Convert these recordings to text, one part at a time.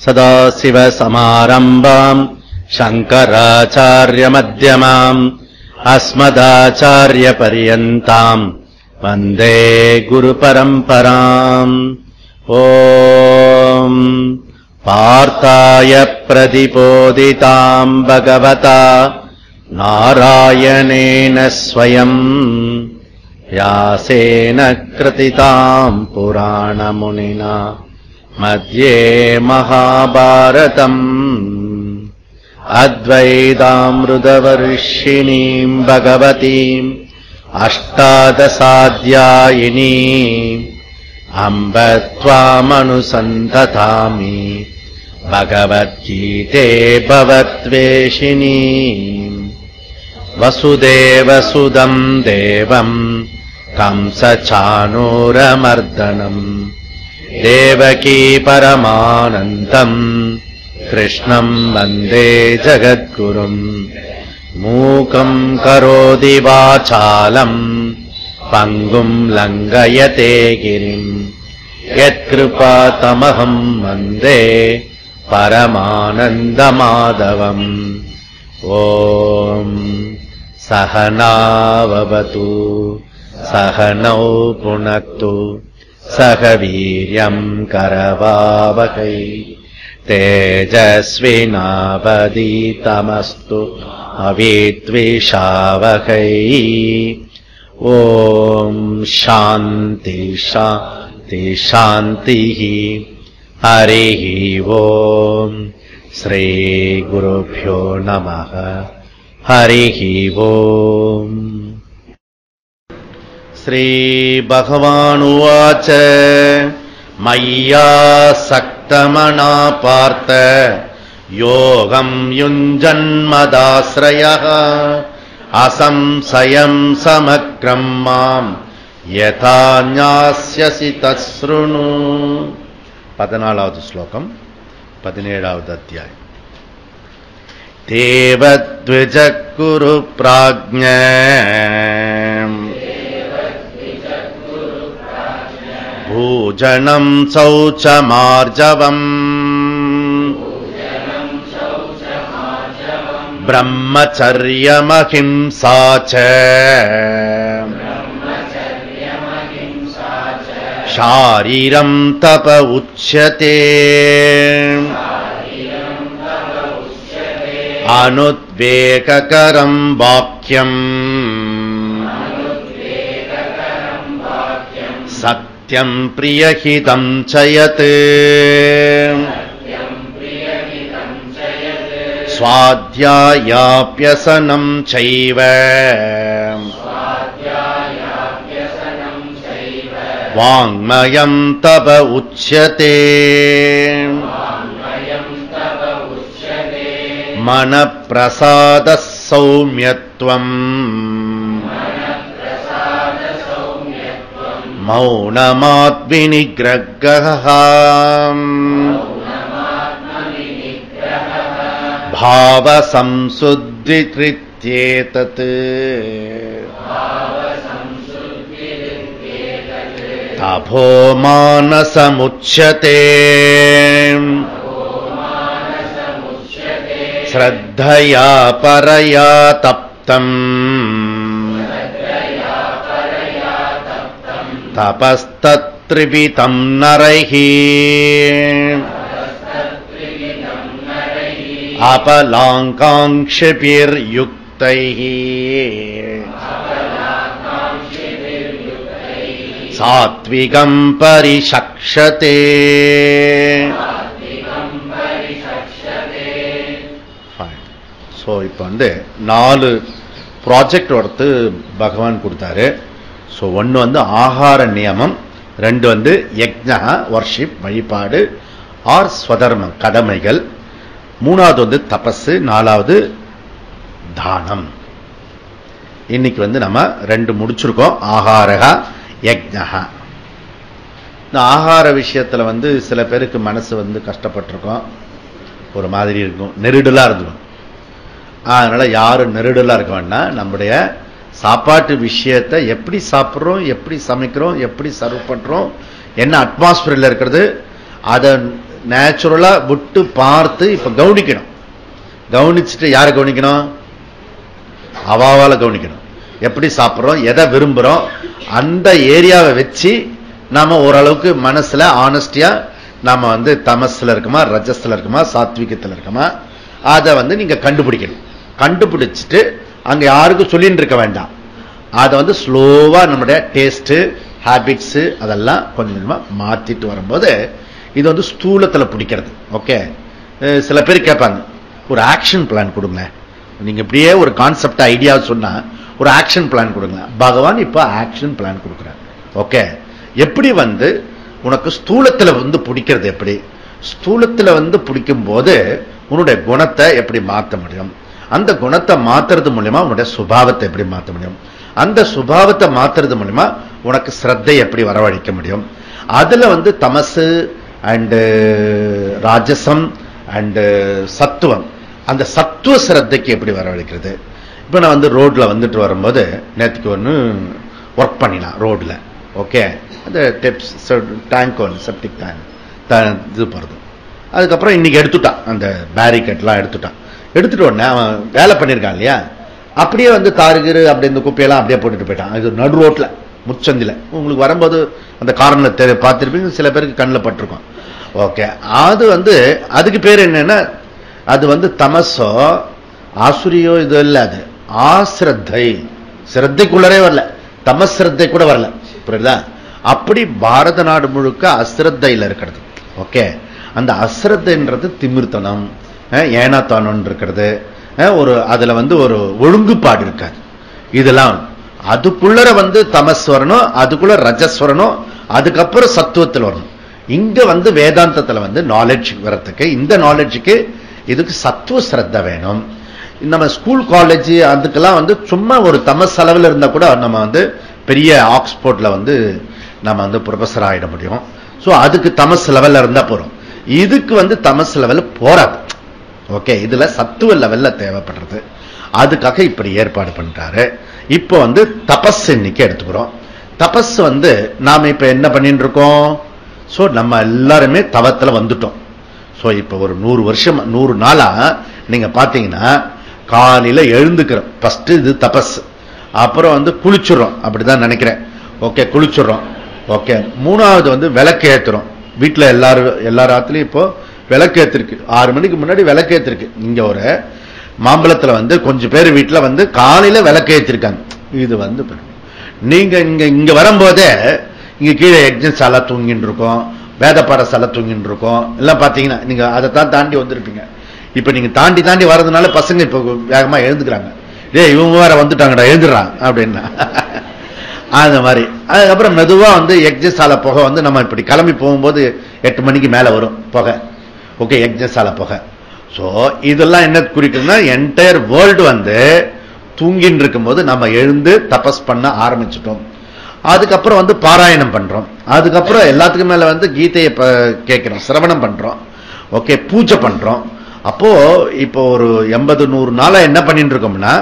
सदाशिवसमारम्भाम् शङ्कराचार्यमध्यमाम् अस्मदाचार्यपर्यन्ताम् वन्दे गुरुपरम्पराम्। ॐ पार्थाय प्रतिपोदिताम् भगवता नारायणेन स्वयम् व्यासेन कृतिताम् पुराणमुनिना मध्ये महाभारतम् अद्वैतामृतवर्षिणीम् भगवतीम् अष्टादशाध्यायिनीम् अम्ब त्वामनुसन्ततामि भगवद्गीते भवद्वेषिणीम्। वसुदेवसुदम् देवम् कंसचाणूरमर्दनम् देवकी परमानन्दम् कृष्णम् वन्दे जगद्गुरुम्। मूकम् करोति वाचालम् पङ्गुम् लङ्घयते गिरिम् यत्कृपातमहम् वन्दे परमानन्दमाधवम्। ॐ सहनाववतु सहनौ पुनक्तु सह वीर्यम् करवावहै तेजस्विनावधीतमस्तु अविद्विषावहै। ॐ शान्ति शान्ति शान्तिः। हरिः ॐ श्रीगुरुभ्यो नमः। हरिः ॐ। श्रीभगवानुवाच मय्यासक्तमना पार्थ योगम् युञ्जन्मदाश्रयः असंशयम् समग्रम् माम् यथा न्यास्यसि तच्छृणु। 14வது श्लोकम् 17வது अध्यायम्। देवद्विज कुरु प्राज्ञ भोजनम् शौचमार्जवम् ब्रह्मचर्यमहिंसा च शारीरम् तप उच्यते। अनुद्वेगकरम् वाक्यम् सत्यम् प्रियहितम् च यत् स्वाध्यायाभ्यसनम् चैव वाङ्मयम् तप उच्यते। मनप्रसादः सौम्यत्वम् मौनमात्मनिग्रहः भावसंशुद्धिकृत्येतत् तपो मानसमुच्यते। श्रद्धया परया तप्तम् तपस्तत्त्रिविधम् नरैः अपलाकाङ्क्षिभिर्युक्तैः सात्विकम् परिषक्षते। ஸோ இப்போ வந்து 4 ப்ராஜெக்ட் ஒருத்து பகவான் கொடுத்தாரு. ஸோ 1 வந்து ஆகார நியமம், 2 வந்து யக்ஞா வர்ஷிப் வழிபாடு ஆர் ஸ்வதர்மம் கடமைகள், 3வது வந்து தபஸ், 4வது தானம். இன்னைக்கு வந்து நம்ம 2 முடிச்சிருக்கோம், ஆகாரகா யக்ஞா. இந்த ஆகார விஷயத்துல வந்து சில பேருக்கு மனசு வந்து கஷ்டப்பட்டிருக்கோம், ஒரு மாதிரி இருக்கும், நெருடலா இருந்துடும். அதனால யாரும் நெருடலா இருக்க வேண்டாம். நம்முடைய சாப்பாட்டு விஷயத்தை எப்படி சாப்பிட்றோம், எப்படி சமைக்கிறோம், எப்படி சர்வ் பண்றோம், என்ன அட்மாஸ்பியர்ல இருக்கிறது, அதை நேச்சுரலா விட்டு பார்த்து இப்ப கவனிக்கணும். கவனிச்சுட்டு யாரை கவனிக்கணும்? அவாவால கவனிக்கணும். எப்படி சாப்பிடுறோம், எதை விரும்புறோம், அந்த ஏரியாவை வச்சு நாம ஓரளவுக்கு மனசுல ஆனஸ்டியா நாம தமஸ்ல இருக்குமா, ரஜஸ்ல இருக்குமா, சாத்விகத்துல இருக்குமா, அதை நீங்க கண்டுபிடிக்கணும். கண்டுபிடிச்சிட்டு அங்க யாருக்கும் சொல்லிட்டு இருக்க வேண்டாம். அதை ஸ்லோவா நம்முடைய டேஸ்ட் ஹேபிட்ஸ் அதெல்லாம் கொஞ்சம் கொஞ்சமா மாத்திட்டு வரும்போது இது ஸ்தூலத்துல பிடிக்கிறது. ஓகே, சில பேர் கேட்பாங்க, ஒரு ஆக்ஷன் பிளான் கொடுங்க. நீங்க இப்படியே ஒரு கான்செப்ட் ஐடியா சொன்னா ஒரு ஆக்ஷன் பிளான் கொடுங்க. பகவான் இப்ப ஆக்ஷன் பிளான் கொடுக்கிறார். ஓகே, எப்படி உனக்கு ஸ்தூலத்துல பிடிக்கிறது, எப்படி ஸ்தூலத்துல பிடிக்கும் போது உன்னுடைய குணத்தை எப்படி மாற்ற முடியும், அந்த குணத்தை மாத்துறது மூலமா உன்னுடைய சுபாவத்தை எப்படி மாற்ற முடியும், அந்த சுபாவத்தை மாத்துறது மூலமா உனக்கு ஸ்ரத்தை எப்படி வரவழைக்க முடியும், அதுல தமசு அண்ட் ராஜசம் அண்ட் சத்துவம், அந்த சத்துவ ஸ்ரத்தைக்கு எப்படி வரவழைக்கிறது. இப்ப நான் ரோட்ல வந்துட்டு வரும்போது நேற்றுக்கு ஒன்று ஒர்க் பண்ணிடலாம் ரோட்ல. ஓகே, அந்த டேங்க் ஒன்று செப்டிக் டேங்க் இது போறது. அதுக்கப்புறம் இன்னைக்கு எடுத்துட்டான், அந்த பேரிகேட்லாம் எடுத்துட்டு உடனே அவன் வேலை பண்ணியிருக்கான் இல்லையா, அப்படியே தாருகிரு அப்படி இந்த குப்பையெல்லாம் அப்படியே போட்டுட்டு போயிட்டான். இது நடு ரோட்ல முச்சந்தில. உங்களுக்கு வரும்போது அந்த காரணத்தை பார்த்திருப்பீங்க, சில பேருக்கு கண்ணில் பட்டிருக்கும். ஓகே, அது அதுக்கு பேர் என்னன்னா, அது தமசோ ஆசுரியோ இது இல்ல, அது ஆசிரத்தை. சிரத்தைக்குள்ளரே வரல, தமஸ்ரத்தை கூட வரல. புரியுதா? அப்படி பாரத நாடு முழுக்க அஸ்ரத்தையில் இருக்கிறது. ஓகே, அந்த அஸ்ரத்தைன்றது திமிர்த்தனம், ஏனாத்தானம் இருக்கிறது. ஒரு அதுல ஒரு ஒழுங்குபாடு இருக்காது. இதெல்லாம் அதுக்குள்ளர தமஸ் வரணும், அதுக்குள்ள ரஜஸ் வரணும், அதுக்கப்புறம் சத்துவத்தில் வரணும். இங்க வேதாந்தத்துல நாலேஜ் வரத்துக்கு, இந்த நாலேஜுக்கு இதுக்கு சத்துவ ஸ்ரத்த வேணும். நம்ம ஸ்கூல் காலேஜ் அதுக்கெல்லாம் சும்மா ஒரு தமஸ் அளவில் இருந்தா கூட நம்ம பெரிய ஆக்ஸ்போர்ட்ல நம்ம ப்ரொஃபஸர் ஆயிட முடியும். சோ அதுக்கு தமஸ் லெவல்ல இருந்தா போறோம். இதுக்கு தமஸ் லெவல் போறாது. ஓகே, இதுல சத்துவ லெவல்ல தேவைப்படுறது. அதுக்காக இப்படி ஏற்பாடு பண்றாரு. இப்போ தபஸ் இன்னைக்கு எடுத்துக்கிறோம். தபஸ் நாம இப்ப என்ன பண்ணிட்டு இருக்கோம்? சோ நம்ம எல்லாருமே தவத்துல வந்துட்டோம். சோ இப்ப ஒரு 100 வருஷம் 100 நாளா நீங்க பாத்தீங்கன்னா காலையில எழுந்துக்கிறோம். ஃபர்ஸ்ட் இது தபஸ். அப்புறம் குளிச்சுடுறோம், அப்படிதான் நினைக்கிறேன். ஓகே, குளிச்சுடுறோம். ஓகே, மூணாவது விளக்கு ஏத்துறோம். வீட்டுல எல்லாராத்துலயும் இப்போ விளக்கு ஏத்திருக்கு. 6 மணிக்கு முன்னாடி விளக்கு ஏத்திருக்கு. இங்க ஒரு மாம்பழத்துல கொஞ்சம் பேர் வீட்டுல காலையில விளக்கு ஏத்திருக்காங்க. இது நீங்க இங்க வரும்போதே இங்க கீழே யஜ்ஞசாலா தூங்கிட்டு இருக்கோம், வேத பாடசாலை தூங்கிட்டு இருக்கோம். எல்லாம் பாத்தீங்கன்னா நீங்க அதைத்தான் தாண்டி வந்திருப்பீங்க. இப்ப நீங்க தாண்டி வர்றதுனால பசங்க இப்ப வேகமா எழுந்துக்கிறாங்க. இவங்க வேற வந்துட்டாங்கடா, எழுந்துடுறான் அப்படின்னா அந்த மாதிரி. அதுக்கப்புறம் மெதுவா யஜ்ஞசாலை புகை நம்ம இப்படி கிளம்பி போகும்போது 8 மணிக்கு மேல வரும் புகை. ஓகே, யஜ்ஞசாலை புகை. சோ இதெல்லாம் என்ன குறிக்குதுன்னா, என்டையர் வேர்ல்டு தூங்கின்னு இருக்கும்போது நம்ம எழுந்து தபஸ் பண்ண ஆரம்பிச்சிட்டோம். அதுக்கப்புறம் பாராயணம் பண்றோம். அதுக்கப்புறம் எல்லாத்துக்கும் மேல கீதையை கேட்கிறோம், சிரவணம் பண்றோம். ஓகே, பூஜை பண்றோம். அப்போ இப்போ ஒரு 80-100 நாளா என்ன பண்ணிட்டு இருக்கோம்னா,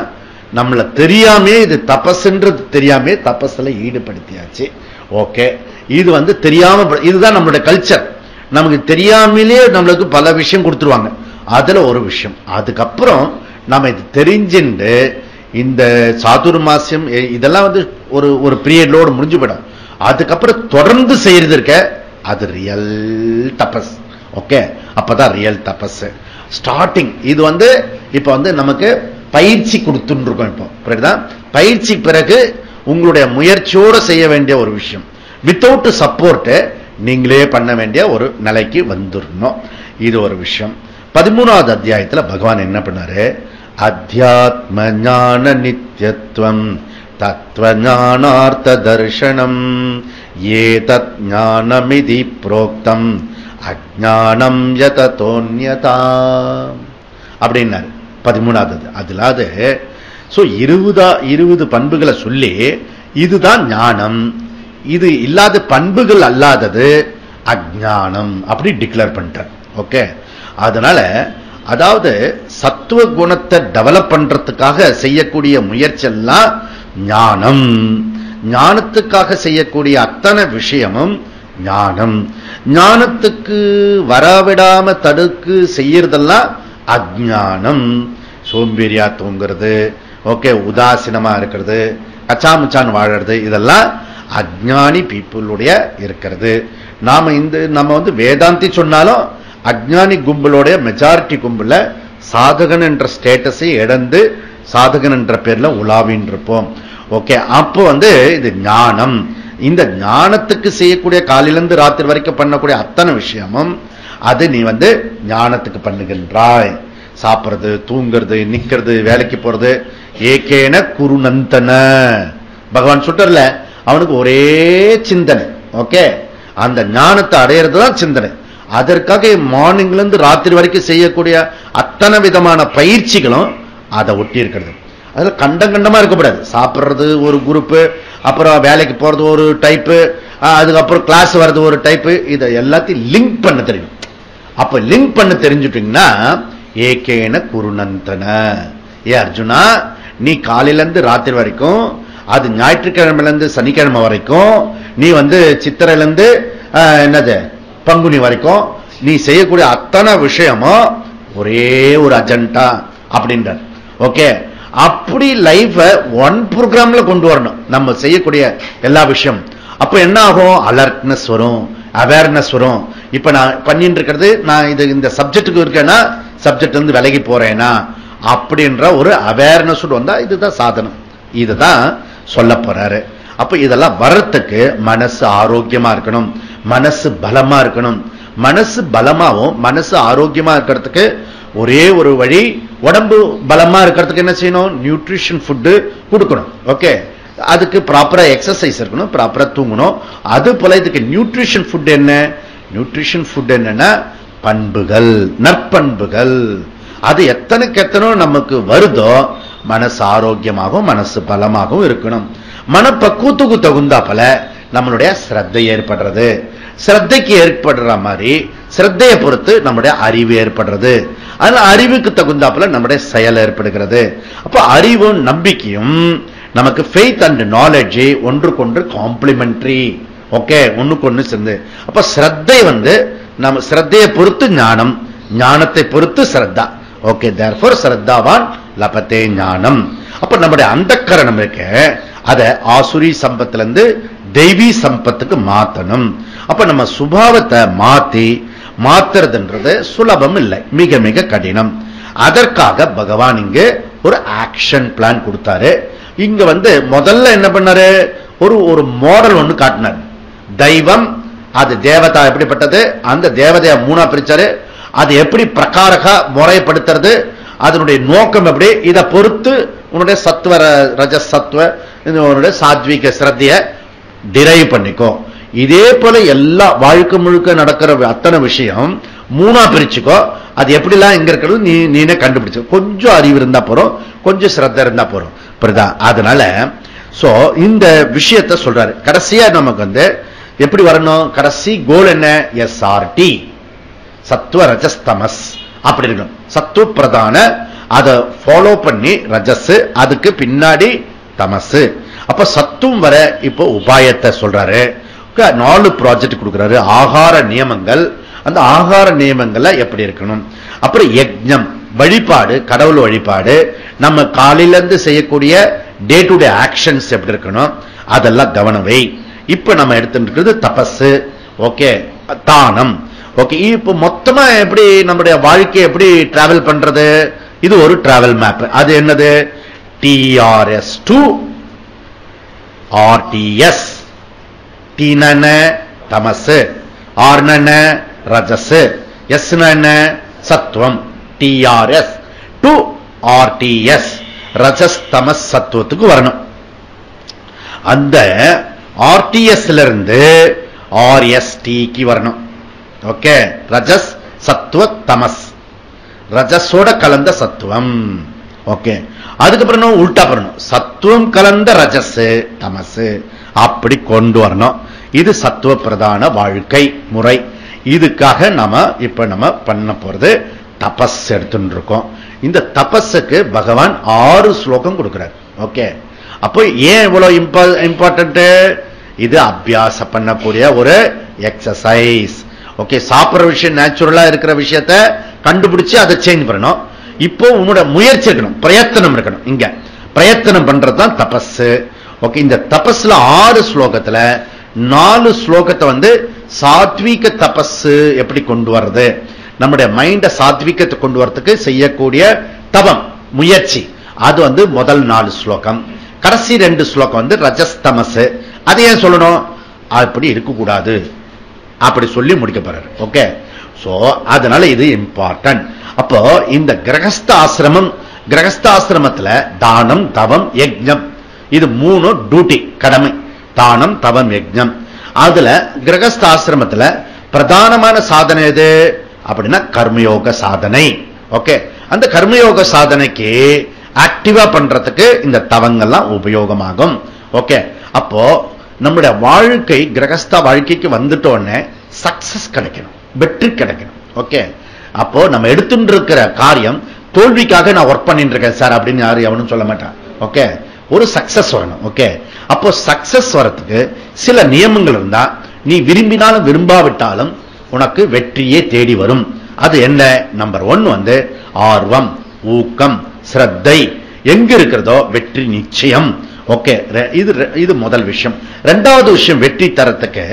நம்மள தெரியாமே, இது தபஸ்ன்றது தெரியாமே தபஸ்ல ஈடுபடுத்தியாச்சு. ஓகே, இது தெரியாம, இதுதான் நம்மளுடைய கல்ச்சர். நமக்கு தெரியாமலே நம்மளுக்கு பல விஷயம் கொடுத்துருவாங்க. அதுல ஒரு விஷயம். அதுக்கப்புறம் நம்ம இது தெரிஞ்சுண்டு இந்த சாதுர்மாசியம் இதெல்லாம் ஒரு பீரியட்லோடு முடிஞ்சு போயிடும். அதுக்கப்புறம் தொடர்ந்து செய்யறது இருக்க, அது ரியல் தபஸ். ஓகே, அப்பதான் ரியல் தபஸ் ஸ்டார்டிங். இது இப்ப நமக்கு பயிற்சி கொடுத்துட்டு இருக்கோம். இப்போ புரியுதா? பயிற்சி பிறகு உங்களுடைய முயற்சியோடு செய்ய வேண்டிய ஒரு விஷயம். வித்தவுட் சப்போர்ட் நீங்களே பண்ண வேண்டிய ஒரு நிலைக்கு வந்துடணும். இது ஒரு விஷயம். 13வது அத்தியாயத்துல பகவான் என்ன பண்ணாரு? அத்தியாத்ம ஞான நித்யத்வம் தத்துவ ஞானார்த்த தர்ஷனம் ஏதத் ஞானமிதி புரோக்தம் அஜ்ஞானம் யததோன்யதா அப்படின்னாரு 13வது. அதுலாது 20 பண்புகளை சொல்லி இதுதான் ஞானம், இது இல்லாத பண்புகள் அல்லாதது அஜ்ஞானம் அப்படி டிக்ளேர் பண்ணிட்டார். ஓகே, அதனால அதாவது சத்துவ குணத்தை டெவலப் பண்றதுக்காக செய்யக்கூடிய முயற்சி எல்லாம் ஞானம். ஞானத்துக்காக செய்யக்கூடிய அத்தனை விஷயமும் ஞானம். ஞானத்துக்கு வரவிடாம தடுக்கு செய்யறதெல்லாம் அஜ்ஞானம். சோம்பேறியா தூங்குறது, ஓகே, உதாசீனமா இருக்கிறது, கச்சாமுச்சான் வாழறது, இதெல்லாம் அஜ்ஞானி பீப்புளுடைய இருக்கிறது. நம்ம வேதாந்தி சொன்னாலும் அஜ்ஞானி கும்பலோடைய மெஜாரிட்டி கும்பல சாதகன் என்ற ஸ்டேட்டஸை இழந்து சாதகன் என்ற பேர்ல உலாவின் இருப்போம். ஓகே, அப்போ இது ஞானம். இந்த ஞானத்துக்கு செய்யக்கூடிய காலையிலிருந்து ராத்திரி வரைக்கும் பண்ணக்கூடிய அத்தனை விஷயமும் அது நீ ஞானத்துக்கு பண்ணுகின்றாய். சாப்பிடுறது, தூங்குறது, நிக்கிறது, வேலைக்கு போறது, ஏகேன குருநந்தன பகவான் சொல்றல, அவனுக்கு ஒரே சிந்தனை. ஓகே, அந்த ஞானத்தை அடையிறதுதான் சிந்தனை. அதற்காக மார்னிங்ல இருந்து ராத்திரி வரைக்கும் செய்யக்கூடிய அத்தனை விதமான பயிற்சிகளும் அதை ஒட்டி இருக்கிறது. அதுல கண்டமா இருக்கக்கூடாது. சாப்பிடுறது ஒரு குரூப்பு, அப்புறம் வேலைக்கு போறது ஒரு டைப்பு, அதுக்கப்புறம் கிளாஸ் வர்றது ஒரு டைப்பு, இதை எல்லாத்தையும் லிங்க் பண்ண தெரியும். அப்ப லிங்க் பண்ண தெரிஞ்சுட்டீங்கன்னா ஏகேன குருநந்தன. ஏ அர்ஜுனா, நீ காலையில இருந்து ராத்திரி வரைக்கும், அது ஞாயிற்றுக்கிழமையில இருந்து சனிக்கிழமை வரைக்கும், நீ சித்திரையில இருந்து என்னது பங்குனி வரைக்கும் நீ செய்யக்கூடிய அத்தனை விஷயமும் ஒரே ஒரு அஜெண்டா அப்படின்றார். ஓகே, அப்படி லைஃப ஒன் ப்ரோக்ராம்ல கொண்டு வரணும் நம்ம செய்யக்கூடிய எல்லா விஷயம். அப்ப என்ன ஆகும்? அலர்ட்னஸ் வரும், அவேர்னஸ் வரும். இப்ப நான் பண்ணிட்டு இருக்கிறது, நான் இந்த சப்ஜெக்டுக்கு இருக்கேன்னா சப்ஜெக்ட் விலகி போறேனா அப்படின்ற ஒரு அவேர்னஸ் வந்தா இதுதான் சாதனம். இதுதான் சொல்ல போறாரு. அப்ப இதெல்லாம் வர்றதுக்கு மனசு ஆரோக்கியமா இருக்கணும், மனசு பலமா இருக்கணும். மனசு பலமாவும் மனசு ஆரோக்கியமா இருக்கிறதுக்கு ஒரே ஒரு வழி, உடம்பு பலமா இருக்கிறதுக்கு என்ன செய்யணும்? நியூட்ரிஷன் ஃபுட்டு கொடுக்கணும். ஓகே, அதுக்கு ப்ராப்பரா எக்ஸசைஸ் இருக்கணும், ப்ராப்பரா தூங்கணும். அது போல இதுக்கு நியூட்ரிஷன் ஃபுட் என்ன? நியூட்ரிஷன் ஃபுட் என்னன்னா பண்புகள், நற்பண்புகள். அது எத்தனைக்கு எத்தனை நமக்கு வருதோ மனசு ஆரோக்கியமாகவும் மனசு பலமாகவும் இருக்கணும். மனப்பக்குவத்துக்கு தகுந்தாப்பல நம்மளுடைய ஸ்ரத்தை ஏற்படுறது, ஸ்ரத்தைக்கு ஏற்படுற மாதிரி ஸ்ரத்தையை பொறுத்து நம்முடைய அறிவு ஏற்படுறது, அதனால அறிவுக்கு தகுந்தாப்புல நம்முடைய செயல் ஏற்படுகிறது. அப்ப அறிவும் நம்பிக்கையும் நமக்கு ஃபெய்த் அண்ட் நாலேஜ் ஒன்றுக்கொன்று காம்ப்ளிமெண்டரி. ஓகே, ஒண்ணுக்கு ஒண்ணு சேர்ந்து. அப்ப ஸ்ரத்தை நம்ம ஸ்ரத்தையை பொறுத்து ஞானம், ஞானத்தை பொறுத்து ஸ்ரத்தா. ஓகே, தேர்ஃபோர் ஸ்ரத்தாவான் லபத்தே ஞானம். அப்ப நம்முடைய அந்தக்கரணம் இருக்க அத ஆசுரி சம்பத்திலிருந்து தெய்வீ சம்பத்துக்கு மாத்தணும். அப்ப நம்ம சுபாவத்தை மாத்துறதுன்றது சுலபம் இல்லை, மிக மிக கடினம். அதற்காக பகவான் இங்கு ஒரு ஆக்ஷன் பிளான் கொடுத்தாரு. இங்க முதல்ல என்ன பண்ணாரு? ஒரு மாடல் ஒண்ணு காட்டினார். தெய்வம், அது தேவதா எப்படிப்பட்டது, அந்த தேவதைய மூணா பிரிச்சாரு. அது எப்படி பிரகாரக முறைப்படுத்துறது, அதனுடைய நோக்கம் எப்படி, இதை பொறுத்து உன்னுடைய சத்துவ ரஜஸ் சத்துவ உன்னுடைய சாத்விக ஸ்ரத்தைய டிரைவ் பண்ணிக்கோ. இதே போல எல்லா வாழ்க்கை முழுக்க நடக்கிற அத்தனை விஷயம் மூணா பிரிச்சுக்கோ. அது எப்படிலாம் எங்க இருக்கிறது நீனே கண்டுபிடிச்சு. கொஞ்சம் அறிவு இருந்தா போறோம், கொஞ்சம் ஸ்ரத்த இருந்தா போறோம். புரியுதா? அதனால இந்த விஷயத்தை சொல்றாரு. கடைசியா நமக்கு எப்படி வரணும்? கடைசி கோல் என்ன? எஸ்ஆர்டி, சத்துவ ரஜஸ் தமஸ் அப்படி இருக்கணும். சத்துவ பிரதான அதை ஃபாலோ பண்ணி ரஜஸ், அதுக்கு பின்னாடி தமசு. அப்ப சத்துவம் வர இப்போ உபாயத்தை சொல்றாரு. 4 ப்ராஜெக்ட் கொடுக்கிறாரு. ஆகார நியமங்கள், அந்த ஆகார நியமங்கள்ல எப்படி இருக்கணும். அப்புறம் யஜ்ஞம், வழிபாடு, கடவுள் வழிபாடு, நம்ம காலையில இருந்து செய்யக்கூடிய டே டு டே ஆக்ஷன்ஸ் எப்படி இருக்கணும், அதெல்லாம் கவனவை. இப்ப நம்ம எடுத்துட்டு இருக்கிறது தபசு. ஓகே, தானம். ஓகே, இப்ப மொத்தமா எப்படி நம்முடைய வாழ்க்கையை எப்படி டிராவல் பண்றது? இது ஒரு டிராவல் மேப். அது என்னது? TRS to RTS. டீன தமசு, ஆர்ன ரஜஸ், எஸ் சத்துவம். டிஆர்எஸ் டு ஆர்டிஎஸ், ரஜஸ் தமஸ் சத்துவத்துக்கு வரணும். அந்த ஆர்டிஎஸ்ல இருந்து ஆர்எஸ்டிக்கு வரணும். ஓகே, ரஜஸ் சத்துவ தமஸ், ரஜஸோட கலந்த சத்துவம். ஓகே, அதுக்கப்புறம் உல்டா பண்ணணும், சத்துவம் கலந்த ரஜஸ் தமசு, அப்படி கொண்டு வரணும். இது சத்துவ பிரதான வாழ்க்கை முறை. இதுக்காக இப்ப நம்ம பண்ண போறது தபஸ் எடுத்துட்டு இருக்கோம். இந்த தபஸுக்கு பகவான் 6 ஸ்லோகம் கொடுக்கிறார். ஓகே, அப்போ ஏன் இவ்வளவு இம்பார்ட்டன்ட்? இது அபியாசம் பண்ணக்கூடிய ஒரு எக்ஸசைஸ். ஓகே, சாப்பிடுற விஷயம் நேச்சுரலா இருக்கிற விஷயத்தை கண்டுபிடிச்சு அதை சேஞ்ச் பண்ணணும். இப்போ உன்னோட முயற்சி இருக்கணும், பிரயத்தனம் இருக்கணும். இங்க பிரயத்தனம் பண்றதுதான் தபஸ். ஓகே, இந்த தபஸ்ல 6 ஸ்லோகத்துல 4 ஸ்லோகத்தை சாத்வீக தபஸ் எப்படி கொண்டு வர்றது, நம்முடைய மைண்ட சாத்வீகத்தை கொண்டு வரதுக்கு செய்யக்கூடிய தவம் முயற்சி, அது முதல் 4 ஸ்லோகம். கடைசி 2 ஸ்லோகம் ரஜஸ்தமஸ். அது ஏன் சொல்லணும், அப்படி இருக்கக்கூடாது அப்படி சொல்லி முடிக்க போறாரு. ஓகே, சோ அதனால இது இம்பார்ட்டன்ட். அப்போ இந்த கிரகஸ்தாசிரமத்துல தானம், தவம், யஜ்ஞம், இது 3 டியூட்டி, கடமை. தானம், தவம், யஜ்ஞம். அதுல கிரகஸ்தாசிரமத்துல பிரதானமான சாதனை எது அப்படின்னா கர்மயோக சாதனை. ஓகே, அந்த கர்மயோக சாதனைக்கு ஆக்டிவா பண்றதுக்கு இந்த தவங்கள்லாம் உபயோகமாகும். ஓகே, அப்போ நம்முடைய வாழ்க்கை கிரகஸ்த வாழ்க்கைக்கு வந்துட்டோன்னே சக்சஸ் கிடைக்கணும், வெற்றி கிடைக்கணும். ஓகே, அப்போ நம்ம எடுத்துட்டு இருக்கிற காரியம் தோல்விக்காக நான் ஒர்க் பண்ணிட்டு இருக்கேன் சார் அப்படின்னு யாரும் எவனும் சொல்ல மாட்டான். ஓகே, ஒரு சக்சஸ் வரணும். ஓகே, அப்போ சக்சஸ் வரத்துக்கு சில நியமங்கள் இருந்தா நீ விரும்பினாலும் விரும்பாவிட்டாலும் உனக்கு வெற்றியே தேடி வரும். அது என்ன? நம்பர் 1 ஆர்வம், ஊக்கம், ஸ்ரத்தை. எங்க இருக்கிறதோ வெற்றி நிச்சயம். ஓகே, இது முதல் விஷயம். 2வது விஷயம், வெற்றி தரத்துக்கு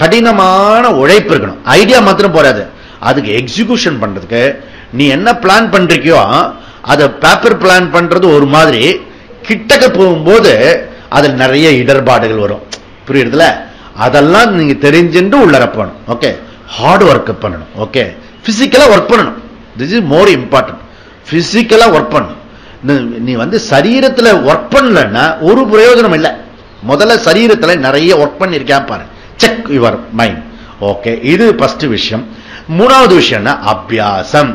கடினமான உழைப்பு இருக்கணும். ஐடியா மாத்திரம் போறாது, அதுக்கு எக்ஸிகியூஷன் பண்றதுக்கு நீ என்ன பிளான் பண்றியோ அது பேப்பர் பிளான் பண்றது ஒரு மாதிரி, கிட்டக்க போகும்போது அதில் நிறைய இடர்பாடுகள் வரும். புரியுதுல? அதெல்லாம் நீங்க தெரிஞ்சுட்டு உள்ளரப்பணும். ஓகே, ஹார்ட் ஒர்க் பண்ணணும். ஓகே, பிசிக்கலா ஒர்க் பண்ணணும். This is more important. பிசிக்கலா ஒர்க் பண்ணணும். நீ சரீரத்துல ஒர்க் பண்ணலன்னா ஒரு பிரயோஜனம் இல்லை. முதல்ல சரீரத்துல நிறைய ஒர்க் பண்ணிருக்கேன் பாரு, செக் யுவர் மைண்ட். ஓகே, இது ஃபர்ஸ்ட் விஷயம். 3வது விஷயம் அபியாசம்.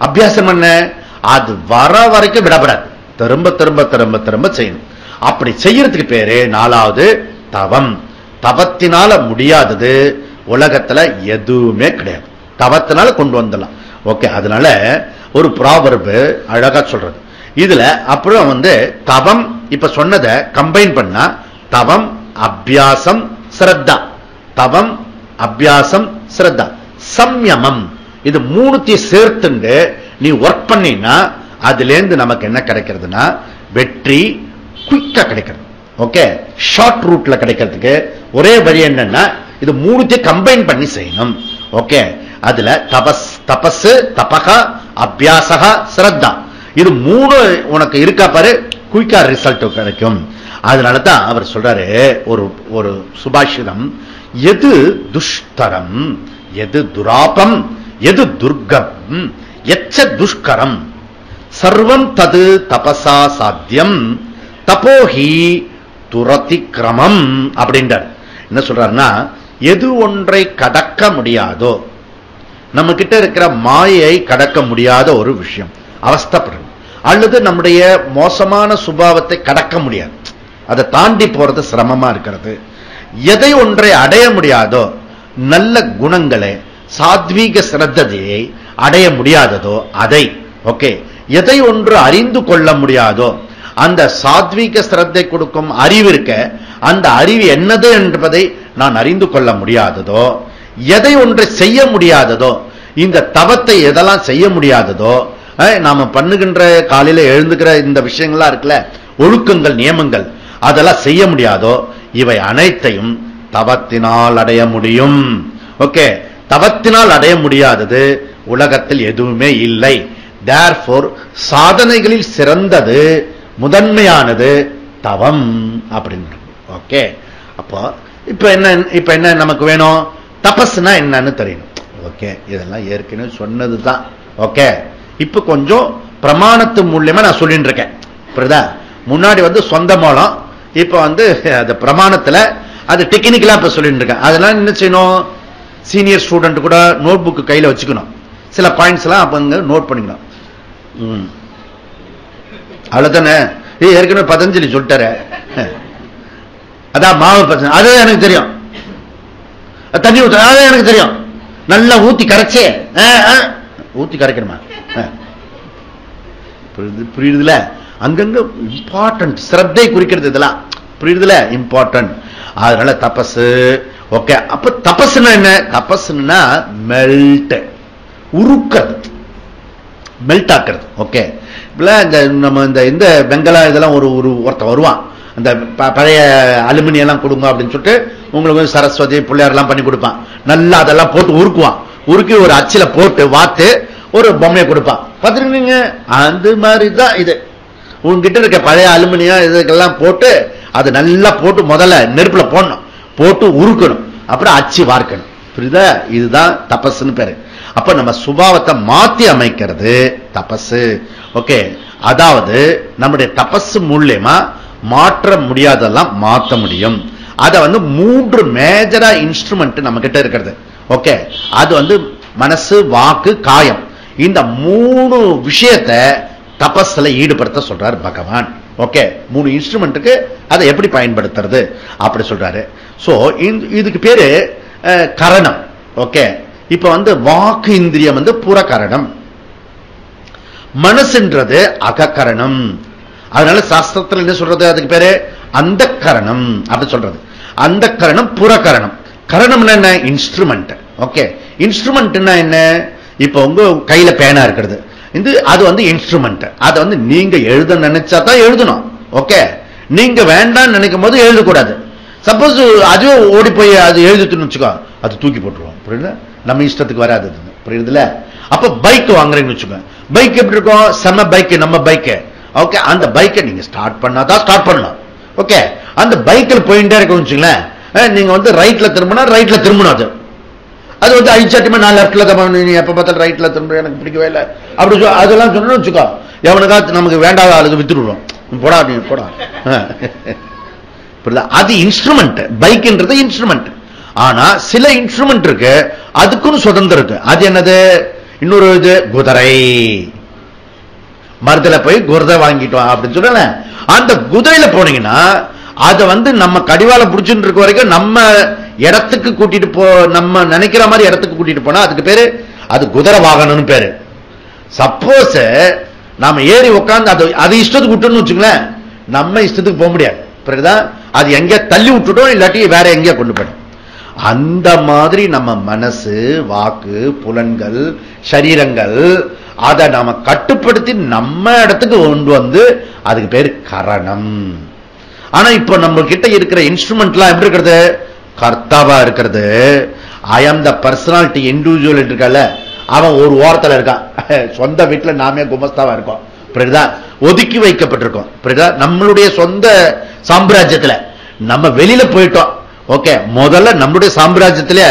அபியாசம் என்ன? அது வர வரைக்கும் விடப்படாது, திரும்ப திரும்ப திரும்ப திரும்ப செய்யணும். அப்படி செய்யறதுக்கு பேரு 4வது தவம். தவத்தினால முடியாதது உலகத்துல எதுவுமே கிடையாது, தவத்தினால கொண்டு வந்துடலாம். ஓகே, அதனால ஒரு ப்ராவர்பு அழகா சொல்றது இதுல. அப்புறம் தவம், இப்ப சொன்னதை கம்பைன் பண்ணா தவம், அபியாசம், ஸ்ரத்தா. தவம், அபியாசம், ஸ்ரத்தா, சம்யமம். இது 3த்தையும் சேர்த்துண்டு நீ ஒர்க் பண்ணினா அதுல இருந்து நமக்கு என்ன கிடைக்கிறதுனா வெற்றி குயிக்கா கிடைக்கிறது. ஓகே, ஷார்ட் ரூட்ல கிடைக்கிறதுக்கு ஒரே வழி என்னன்னா இது 3த்தையும் கம்பைன் பண்ணி செய்யணும். ஓகே, அதுல தபஸ், தபகா, அபியாசகா, ஸ்ரத்தா, இது 3 உனக்கு இருக்கா பாரு, குயிக்கா ரிசல்ட் கிடைக்கும். அதனாலதான் அவர் சொல்றாரு ஒரு சுபாஷிதம், எது துஷ்கரம், எது துராபம், எது துர்கம், எச்ச துஷ்கரம், சர்வம் தது தபசா சாத்தியம், தபோஹி துரதிக்ரமம் அப்படின்றார். என்ன சொல்றாருன்னா, எது ஒன்றை கடக்க முடியாதோ, நம்ம கிட்ட இருக்கிற மாயை கடக்க முடியாத ஒரு விஷயம், அவஸ்தைப்படும். அல்லது நம்முடைய மோசமான சுபாவத்தை கடக்க முடியாது, அதை தாண்டி போறது சிரமமா இருக்கிறது. எதை ஒன்றை அடைய முடியாதோ, நல்ல குணங்களை, சாத்வீக சிரத்தையை அடைய முடியாததோ அதை. ஓகே, எதை ஒன்று அறிந்து கொள்ள முடியாதோ, அந்த சாத்வீக சிரத்தை கொடுக்கும் அறிவு இருக்க, அந்த அறிவு என்னது என்பதை நான் அறிந்து கொள்ள முடியாததோ, எதை ஒன்றை செய்ய முடியாததோ, இந்த தவத்தை எதெல்லாம் செய்ய முடியாததோ, நாம பண்ணுகின்ற காலையில எழுந்துக்கிற இந்த விஷயங்கள்லாம் இருக்குல்ல, ஒழுக்கங்கள், நியமங்கள், அதெல்லாம் செய்ய முடியாதோ, இவை அனைத்தையும் தவத்தினால் அடைய முடியும். ஓகே, தவத்தினால் அடைய முடியாதது உலகத்தில் எதுவுமே இல்லை. தேர்ஃபோர் சாதனைகளில் சிறந்தது, முதன்மையானது தவம் அப்படின்னு. ஓகே, அப்போ இப்ப என்ன நமக்கு வேணும்? தபஸ்னா என்னன்னு தெரியணும். ஓகே, இதெல்லாம் ஏற்கனவே சொன்னதுதான். ஓகே, இப்ப கொஞ்சம் பிரமாணத்து மூலியமா நான் சொல்லிட்டு இருக்கேன். புரியுதா? முன்னாடி சொந்த மூலம், இப்ப அது பிரமாணத்துல அது டெக்னிக்கலா இப்ப சொல்லிட்டு இருக்கேன். அதெல்லாம் என்ன செய்யணும்? சீனியர் ஸ்டூடெண்ட் கூட நோட் புக் கையில வச்சுக்கணும், சில பாயிண்ட்ஸ் எல்லாம் அப்ப நோட் பண்ணிக்கணும். அவ்வளவுதானே? ஏற்கனவே பதஞ்சலி சொல்லிட்டாரு, அதான் மாவு பசங்க, அது எனக்கு தெரியும். தண்ணி ஊத்த, அது எனக்கு தெரியும். நல்லா ஊத்தி கரைச்சே, ஊத்தி கரைக்கணுமா? புரியுதுல? அங்கங்க இம்பார்ட்டன்ட், சிரத்தை குறிக்கிறது இதெல்லாம். புரியுதுல? இம்பார்ட்டன்ட். அதனால தபஸ். ஓகே, அப்ப தபஸ்னா என்ன? தபஸ்னா மெல்ட், உருக்கிறது, மெல்ட் ஆக்குறது. ஓகே, நம்ம இந்த வெங்கலம் இதெல்லாம் ஒருத்தர் வருவான், அந்த பழைய அலுமினியம் எல்லாம் கொடுங்க அப்படின்னு சொல்லிட்டு உங்களுக்கு சரஸ்வதி பிள்ளையார் எல்லாம் பண்ணி கொடுப்பான். நல்லா அதெல்லாம் போட்டு உருக்குவான். உருக்கி ஒரு அச்சில போட்டு வாத்து ஒரு பொம்மையை கொடுப்பான். பார்த்துருக்கீங்க? அந்த மாதிரிதான் இது. உங்ககிட்ட இருக்க பழைய அலுமினியம் இதுக்கெல்லாம் போட்டு அது நல்லா போட்டு முதல்ல நெருப்புல போடணும், போட்டு உருக்கணும், அப்புறம் அச்சு வார்க்கணும். புரியுதா? இதுதான் தபஸ்ன்னு பேரு. அப்ப நம்ம சுபாவத்தை மாத்தி அமைக்கிறது தபஸ். ஓகே, அதாவது நம்முடைய தபஸ் மூலியமா மாற்ற முடியாதெல்லாம் மாற்ற முடியும். அத 3 மேஜரா இன்ஸ்ட்ருமெண்ட் நம்ம கிட்ட இருக்கிறது. ஓகே, அது மனசு, வாக்கு, காயம். இந்த 3 விஷயத்தை தபஸ்ல ஈடுபடுத்த சொல்றாரு பகவான். ஓகே, 3 இன்ஸ்ட்ருமெண்ட்டுக்கு அதை எப்படி பயன்படுத்துறது அப்படி சொல்றாரு. சோ இதுக்கு பேரு கரணம். ஓகே, இப்ப வாக்கு இந்திரியம் புறகரணம், மனசுன்றது அகக்கரணம். அதனால சாஸ்திரத்தில் என்ன சொல்றது? அதுக்கு பேரு அந்த கரணம் அப்படி சொல்றது. அந்த கரணம், புறகரணம். கரணம் என்ன? இன்ஸ்ட்ருமெண்ட். ஓகே, இன்ஸ்ட்ருமெண்ட் என்ன? இப்ப உங்க கையில பேனா இருக்கிறது, அது இன்ஸ்ட்ருமெண்ட். அதை நீங்க எழுத நினைச்சா தான் எழுதணும். ஓகே, நீங்க வேண்டாம் நினைக்கும் போது எழுதக்கூடாது. சப்போஸ் அதுவே ஓடி போய் அது எழுதிட்டுன்னு வச்சுக்கோ, அது தூக்கி போட்டுருவோம். புரியுது? நம்ம இஷ்டத்துக்கு வராது. புரியுதுல? அப்ப பைக் வாங்குறீங்கன்னு வச்சுக்கோ, பைக் எப்படி இருக்கும்? செம பைக், நம்ம பைக். ஓகே, அந்த பைக்கை நீங்க ஸ்டார்ட் பண்ணாதான் ஸ்டார்ட் பண்ணலாம். ஓகே, அந்த பைக்கில் போயிட்டே இருக்க வச்சுங்களேன், நீங்க ரைட்ல திரும்பினா ரைட்ல திரும்பணும். அது ஐச்சாட்டியமா நான் லெப்ட்ல தான், நீ எப்ப பார்த்தாலும் ரைட்ல திரும்ப, எனக்கு பிடிக்கவே இல்லை அப்படி அதெல்லாம் சொன்னு வச்சுக்கோ, எவனுக்கா நமக்கு வேண்டாத ஆளுக்கு வித்துடுவோம். போடா நீ போடா. அது இன்ஸ்ட்ருமெண்ட். பைக்ன்றது இன்ஸ்ட்ருமெண்ட். ஆனா சில இன்ஸ்ட்ருமெண்ட் இருக்கு, அதுக்குன்னு சுதந்திரம் இருக்கு. அது என்னது? இன்னொரு இது குதிரை. மருந்துல போய் குதிரை வாங்கிட்டோம் அப்படின்னு சொல்லல, அந்த குதிரையில போனீங்கன்னா அதை நம்ம கடிவால புடிச்சுட்டு இருக்க வரைக்கும் நம்ம இடத்துக்கு கூட்டிட்டு நம்ம நினைக்கிற மாதிரி இடத்துக்கு கூட்டிட்டு போனா அதுக்கு பேரு அது குதிரை வாகனம்னு பேரு. சப்போஸ் நாம ஏறி உட்காந்து அது இஷ்டத்துக்கு விட்டோம்னு வச்சுங்களேன், நம்ம இஷ்டத்துக்கு போக முடியாது. பிறகுதான் அது எங்க தள்ளி விட்டுட்டோம், இல்லாட்டி வேற எங்கேயா கொண்டு போயிடும். அந்த மாதிரி நம்ம மனசு, வாக்கு, புலன்கள், சரீரங்கள் அதை நாம கட்டுப்படுத்தி நம்ம இடத்துக்கு கொண்டு அதுக்கு பேரு கரணம். ஆனா இப்ப நம்ம கிட்ட இருக்கிற இன்ஸ்ட்ருமெண்ட் எல்லாம் எப்படி இருக்கிறது? கர்த்தாவா இருக்கிறது. ஐ ஆம் த பர்சனாலிட்டி இண்டிவிஜுவல் இருக்கல, அவன் ஒரு ஓரத்தில் இருக்கான். சொந்த வீட்டுல நாமே குமஸ்தாவா இருக்கோம். புரியுதா? ஒதுக்கி வைக்கப்பட்டிருக்கோம். புரியுதா? நம்மளுடைய சொந்த சாம்ராஜ்யத்துல நம்ம வெளியில போயிட்டோம். ஓகே, முதல்ல நம்மளுடைய சாம்ராஜ்யத்திலே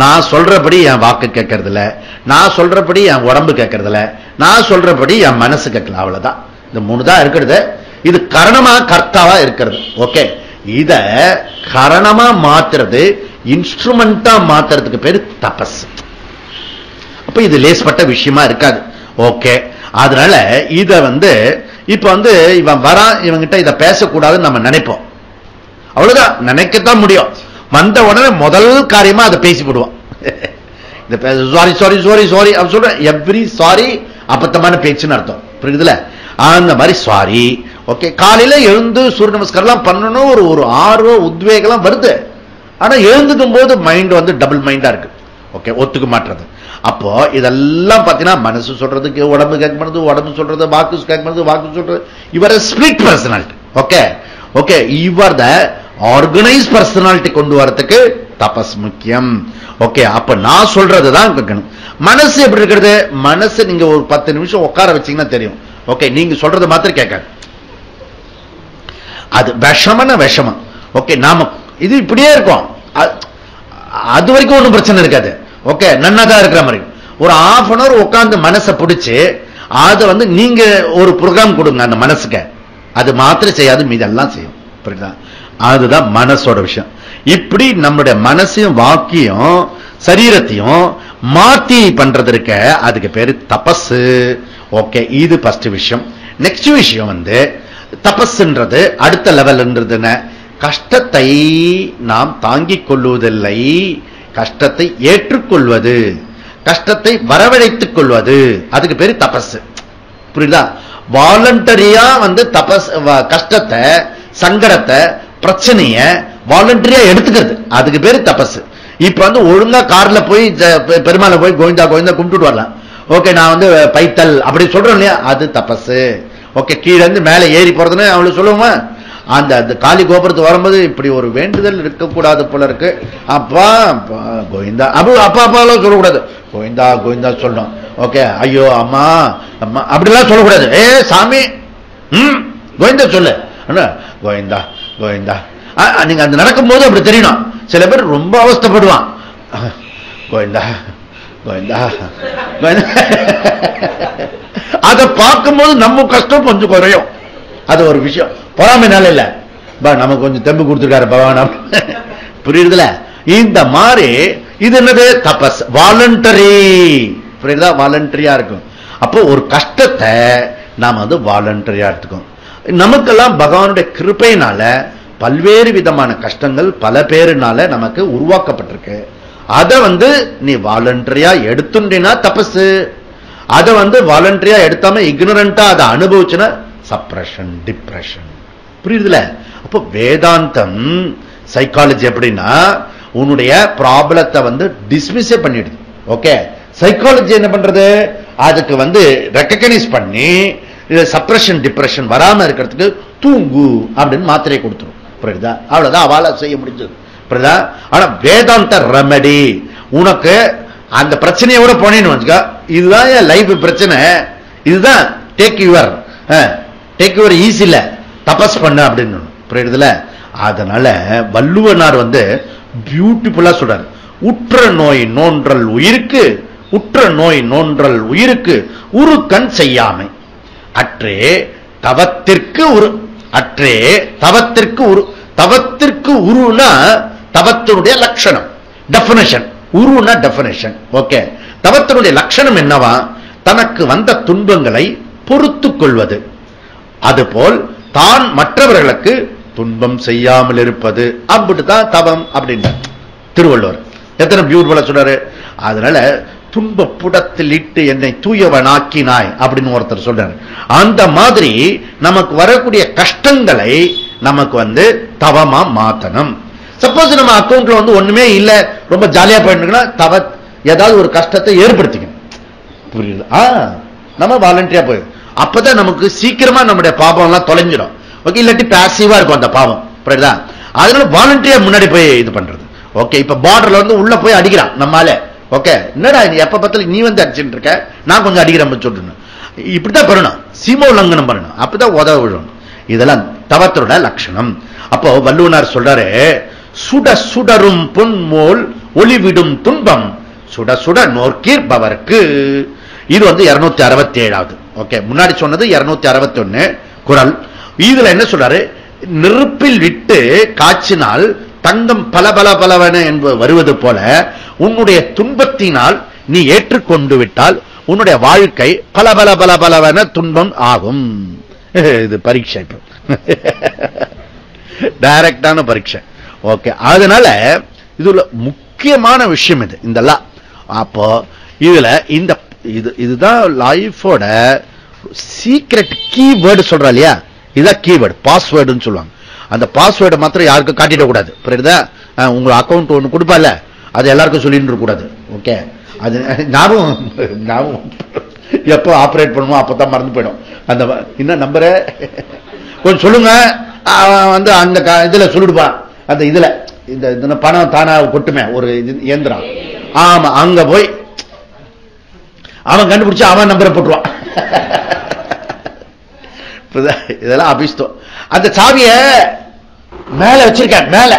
நான் சொல்றபடி என் வாக்கு கேட்கறது இல்ல, நான் சொல்றபடி என் உடம்பு கேட்கறது இல்ல, நான் சொல்றபடி என் மனசு கேட்கல. அவ்வளவுதான். இந்த 3 தான் இருக்கிறது. இது கரணமா கர்த்தாவா இருக்கிறது. ஓகே, இத கரணமா மாத்துறது, இன்ஸ்ட்ருமெண்டா மாத்துறதுக்கு பேரு தபஸ். அப்ப இது லேஸ்பட்ட விஷயமா இருக்காது. ஓகே, அதனால இத இப்ப இவன் வரான், இவங்கிட்ட இதை பேசக்கூடாதுன்னு நம்ம நினைப்போம். அவ்வளவுதான், நினைக்கத்தான் முடியும். வந்த உடனே முதல் காரியமா அதை பேசி போடுவான். சாரி சாரி சாரி சாரி அப்படி சொல்ற, எவ்ரி சாரி அபத்தமான பேச்சுன்னு அர்த்தம். புரியுதுல? அந்த மாதிரி சாரி. ஓகே, காலையில எழுந்து சூரிய நமஸ்காரம் பண்ணணும், ஒரு ஆர்வம் உத்வேகம் வருது. ஆனா எழுந்துக்கும் போது மைண்ட் டபுள் மைண்டா இருக்கு. ஓகே, ஒத்துக்க மாட்டுறது. அப்போ இதெல்லாம் பாத்தீங்கன்னா மனசு சொல்றதுக்கு உடம்பு கேட்கறது, உடம்பு சொல்றது வாக்கு கேட்கறது, வாக்கு சொல்றது. இவர் ஸ்பிரிட் பர்சனாலிட்டி. ஓகே ஓகே, இவர் த ஆர்கனைஸ் பர்சனாலிட்டி கொண்டு வரதுக்கு தபஸ் முக்கியம். ஓகே, அப்ப நான் சொல்றதுதான் கேட்கணும். மனசு எப்படி இருக்கிறது? மனசு நீங்க ஒரு 10 நிமிஷம் உட்கார வச்சீங்கன்னா தெரியும். ஓகே, நீங்க சொல்றது மாத்திரம் கேட்காது. அது விஷமன விஷமம். ஓகே, நாம இது இப்படியே இருக்கும், அது வரைக்கும் ஒன்றும் பிரச்சனை இருக்காது. ஓகே, நன்னாதான் இருக்கிற மாதிரி ஒரு ½ an hour உட்கார்ந்து மனசை பிடிச்சு அதை நீங்க ஒரு ப்ரோக்ராம் கொடுங்க அந்த மனசுக்கு, அது மாத்திரம் செய்யாது, மீதெல்லாம் செய்யும். புரியுதா? அதுதான் மனசோட விஷயம். இப்படி நம்முடைய மனசையும் வாக்கியம் சரீரத்தையும் மாத்தி பண்றது இருக்க, அதுக்கு பேரு தபஸ். ஓகே, இது ஃபர்ஸ்ட் விஷயம். நெக்ஸ்ட் விஷயம் தபஸ்ன்றது அடுத்த லெவல்ன்றது என்ன? கஷ்டத்தை நாம் தாங்கிக் கொள்வதில்லை, கஷ்டத்தை ஏற்றுக்கொள்வது, கஷ்டத்தை வரவழைத்துக் கொள்வது, அதுக்கு பேரு தபஸ். புரியுதா? வாலண்டரியா தபஸ், கஷ்டத்தை, சங்கடத்தை, பிரச்சனைய வாலண்டரியா எடுத்துக்கிறது, அதுக்கு பேரு தபஸ். இப்ப வந்து ஒழுங்கா கார்ல போய் பெருமாளை போய் கோவிந்தா கோவிந்தா கும்பிட்டு வரலாம். ஓகே, நான் வந்து பைத்தல் அப்படி சொல்றேன் இல்லையா, அது தபஸ். ஓகே, கீழே இருந்து மேலே ஏறி போறதுன்னு அவளுக்கு சொல்லுவோமா, அந்த காளி கோபுரத்துக்கு வரும்போது இப்படி ஒரு வேண்டுதல் இருக்கக்கூடாது போல இருக்கு, அப்பா கோவிந்தா அப்பா அப்பாலாம் சொல்லக்கூடாது, கோவிந்தா கோவிந்தா சொல்லணும். ஓகே, ஐயோ அம்மா அம்மா அப்படிலாம் சொல்லக்கூடாது. சாமி கோவிந்தா சொல்லு, கோவிந்தா கோவிந்தா. நீங்க அது நடக்கும் போது அப்படி தெரியணும். சில பேர் ரொம்ப அவஸ்தைப்படுவான், கோவிந்தா கோவிந்தா கோவிந்தா. அதை பார்க்கும்போது நம்ம கஷ்டம் கொஞ்சம் குறையும். அது ஒரு விஷயம், பொறாமைனால இல்ல, நமக்கு கொஞ்சம் தெம்பு கொடுத்துருக்காரு பகவான், புரியுதுல. இந்த மாதிரி இது என்னது, தபஸ், வாலண்டரி. புரியுதா, வாலண்டரியா இருக்கும். அப்போ ஒரு கஷ்டத்தை நாம வந்து வாலண்டரியா எடுத்துக்கோம். நமக்கெல்லாம் பகவானுடைய கிருபையினால பல்வேறு விதமான கஷ்டங்கள் பல பேருனால நமக்கு உருவாக்கப்பட்டிருக்கு. அதை வந்து நீ வாலண்டரியா எடுத்துட்டா தபஸ், அதை வந்து வாலண்டரியா எடுத்தாம இக்னரண்டா அதை அனுபவிச்சுன்னா சப்ரஷன், டிப்ரெஷன். புரியுதுல. அப்போ வேதாந்தம் சைக்காலஜி எப்படின்னா உன்னுடைய ப்ராப்ளத்தை வந்து டிஸ்மிஸே பண்ணிடுது. ஓகே, சைக்காலஜி என்ன பண்றது, அதுக்கு வந்து ரெக்கக்னைஸ் பண்ணி சப்ரஷன் டிப்ரெஷன் வராம இருக்கிறதுக்கு தூங்கு அப்படின்னு மாத்திரையை கொடுத்துரும். புரியுதா, அவ்வளவுதான் அவளை செய்ய முடிஞ்சது. புரியுதா. ஆனா வேதாந்த ரெமெடி, உனக்கு அந்த பிரச்சனையோட போனேன்னு வச்சுக்க, இதுதான் என் லைஃப் பிரச்சனை, இதுதான் டேக் யுவர் ஈஸில தபஸ் பண்ண அப்படின்னு. புரியுதுல. அதனால வள்ளுவனார் வந்து பியூட்டிஃபுல்லா சொல்றாரு, உற்ற நோய் நோன்றல் உயிருக்கு, உற்ற நோய் நோன்றல் உயிருக்கு உரு கண் செய்யாமை, அற்றே தவத்திற்கு உரு, அற்றே தவத்திற்கு உரு. தவத்திற்கு உருனா தவத்தினுடைய லட்சணம், டெபினிஷன். உருனா டெபினிஷன். ஓகே, தவத்தினுடைய லட்சணம் என்னவா, தனக்கு வந்த துன்பங்களை பொறுத்துக் கொள்வது, அதுபோல் தான் மற்றவர்களுக்கு துன்பம் செய்யாமல் இருப்பது, அப்படித்தான் தவம் அப்படின்ற திருவள்ளுவர் எத்தனை பியூட்டிஃபுல்லா சொல்றாரு. அதனால துன்ப புடத்தில் இட்டு என்னை தூயவனாக்கினாய் அப்படின்னு ஒருத்தர் சொல்றாரு. அந்த மாதிரி நமக்கு வரக்கூடிய கஷ்டங்களை நமக்கு வந்து தவமா மாத்தணும். சப்போஸ் நம்ம அக்கௌண்ட்ல வந்து ஒண்ணுமே இல்ல, ரொம்ப ஜாலியா போயிட்டு தவ ஏதாவது ஒரு கஷ்டத்தை ஏற்படுத்திக்கணும். புரியுது. நம்ம வாலண்டரியா போயிடும், அப்பதான் நமக்கு சீக்கிரமா நம்முடைய பாவம் எல்லாம் தொலைஞ்சிடும். ஓகே, இல்லாட்டி பாசிவா இருக்கும் அந்த பாவம். புரியுதா. அதனால வாலண்டரியா முன்னாடி போய் இது பண்றது. ஓகே, இப்ப பார்டர்ல வந்து உள்ள போய் அடிக்கிறான் நம்மால. ஓகே, என்னடா எப்ப பார்த்தாலும் நீ வந்து அடிச்சுட்டு இருக்க, நான் கொஞ்சம் அடிக்கிறேன் சொல்லணும். இப்படிதான் பண்ணணும், சீமோ லங்கனம் பண்ணணும், அப்பதான் உதவ விடணும். இதெல்லாம் தவத்தோட லட்சணம். அப்போ வள்ளுவனார் சொல்றாரு, சுட சுடரும் பொன்மோல் ஒளிவிடும் துன்பம் சுட சுட நோர்கீர்பவர்க்கு. இது வந்து 267. ஓகே, முன்னாடி சொன்னது 261 குறள். இதுல என்ன சொல்றாரு, நெருப்பில் விட்டு காய்ச்சினால் தங்கம் பல பல பலவன என்பது வருவது போல உன்னுடைய துன்பத்தினால் நீ ஏற்றுக்கொண்டு விட்டால் உன்னுடைய வாழ்க்கை பல பல பல பலவன துன்பம் ஆகும். இது பரீட்சை, டைரக்டான பரீட்சை. ஓகே, அதனால இதுல முக்கியமான விஷயம் இது இதெல்லாம். அப்போ இதுல இந்த இதுதான் லைஃபோட சீக்ரெட் கீவேர்டு சொல்றா இல்லையா, இதுதான் கீவேர்டு, பாஸ்வேர்டுன்னு சொல்லுவாங்க. அந்த பாஸ்வேர்டை மாத்திரம் யாருக்கும் காட்டிட கூடாது. புரியுதா. உங்க அக்கௌண்ட் ஒண்ணு கொடுப்பால, அது எல்லாருக்கும் சொல்லிட்டு கூடாது. ஓகே, அது ஞாபகம் எப்போ ஆபரேட் பண்ணுவோம் அப்பதான் மறந்து போயிடும். அந்த என்ன நம்பரை கொஞ்சம் சொல்லுங்க, வந்து அந்த இதுல சொல்லிடுப்பா, அந்த இதுல இந்த பணம் தானா கொட்டுமே ஒரு இயந்திரம். ஆமா, அங்க போய் அவன் கண்டுபிடிச்சு அவன் நம்பரை போட்டுருவான். இதெல்லாம் அபிஷ்டம். அந்த சாவிய மேல வச்சிருக்கான், மேல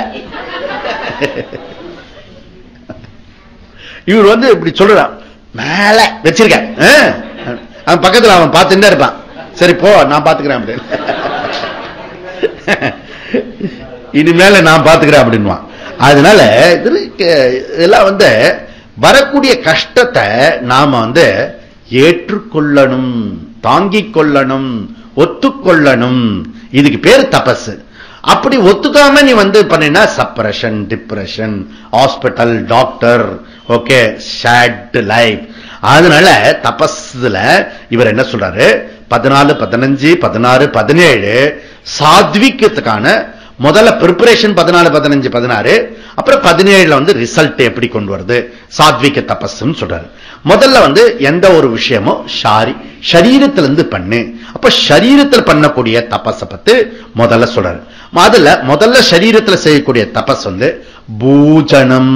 இவர் வந்து இப்படி சொல்றான், மேல வச்சிருக்கேன். அவன் பக்கத்துல அவன் பார்த்துட்டே இருப்பான். சரி போ, நான் பாத்துக்கிறேன் அப்படின்னு, இனிமேல நான் பாத்துக்கிறேன் அப்படின்வான். அதனால இதெல்லாம் வந்து வரக்கூடிய கஷ்டத்தை நாம வந்து ஏற்றுக்கொள்ளணும், தாங்கிக் கொள்ளணும், ஒத்துக்கொள்ளணும். இதுக்கு பேர் தபஸ். அப்படி ஒத்துக்காம நீ வந்து பண்ணினா suppression, depression, hospital, doctor. Okay, shade life. அதனால தபஸ்ல இவர் என்ன சொல்றாரு, 14, 15, 16, 17 சாத்விகத்துக்கான முதல்ல பிரிப்பரேஷன் 14, 15, 16, அப்புறம் 17 வந்து ரிசல்ட் எப்படி கொண்டு வருது, சாத்விக தபஸ்ன்னு சொல்றாரு. முதல்ல வந்து எந்த ஒரு விஷயமோ சரீரத்திலிருந்து பண்ணு. அப்ப சரீரத்தில் பண்ணக்கூடிய தபஸ பத்தி முதல்ல சொல்றாரு. முதல்ல சரீரத்தில் செய்யக்கூடிய தபஸ் வந்து பூஜனம்.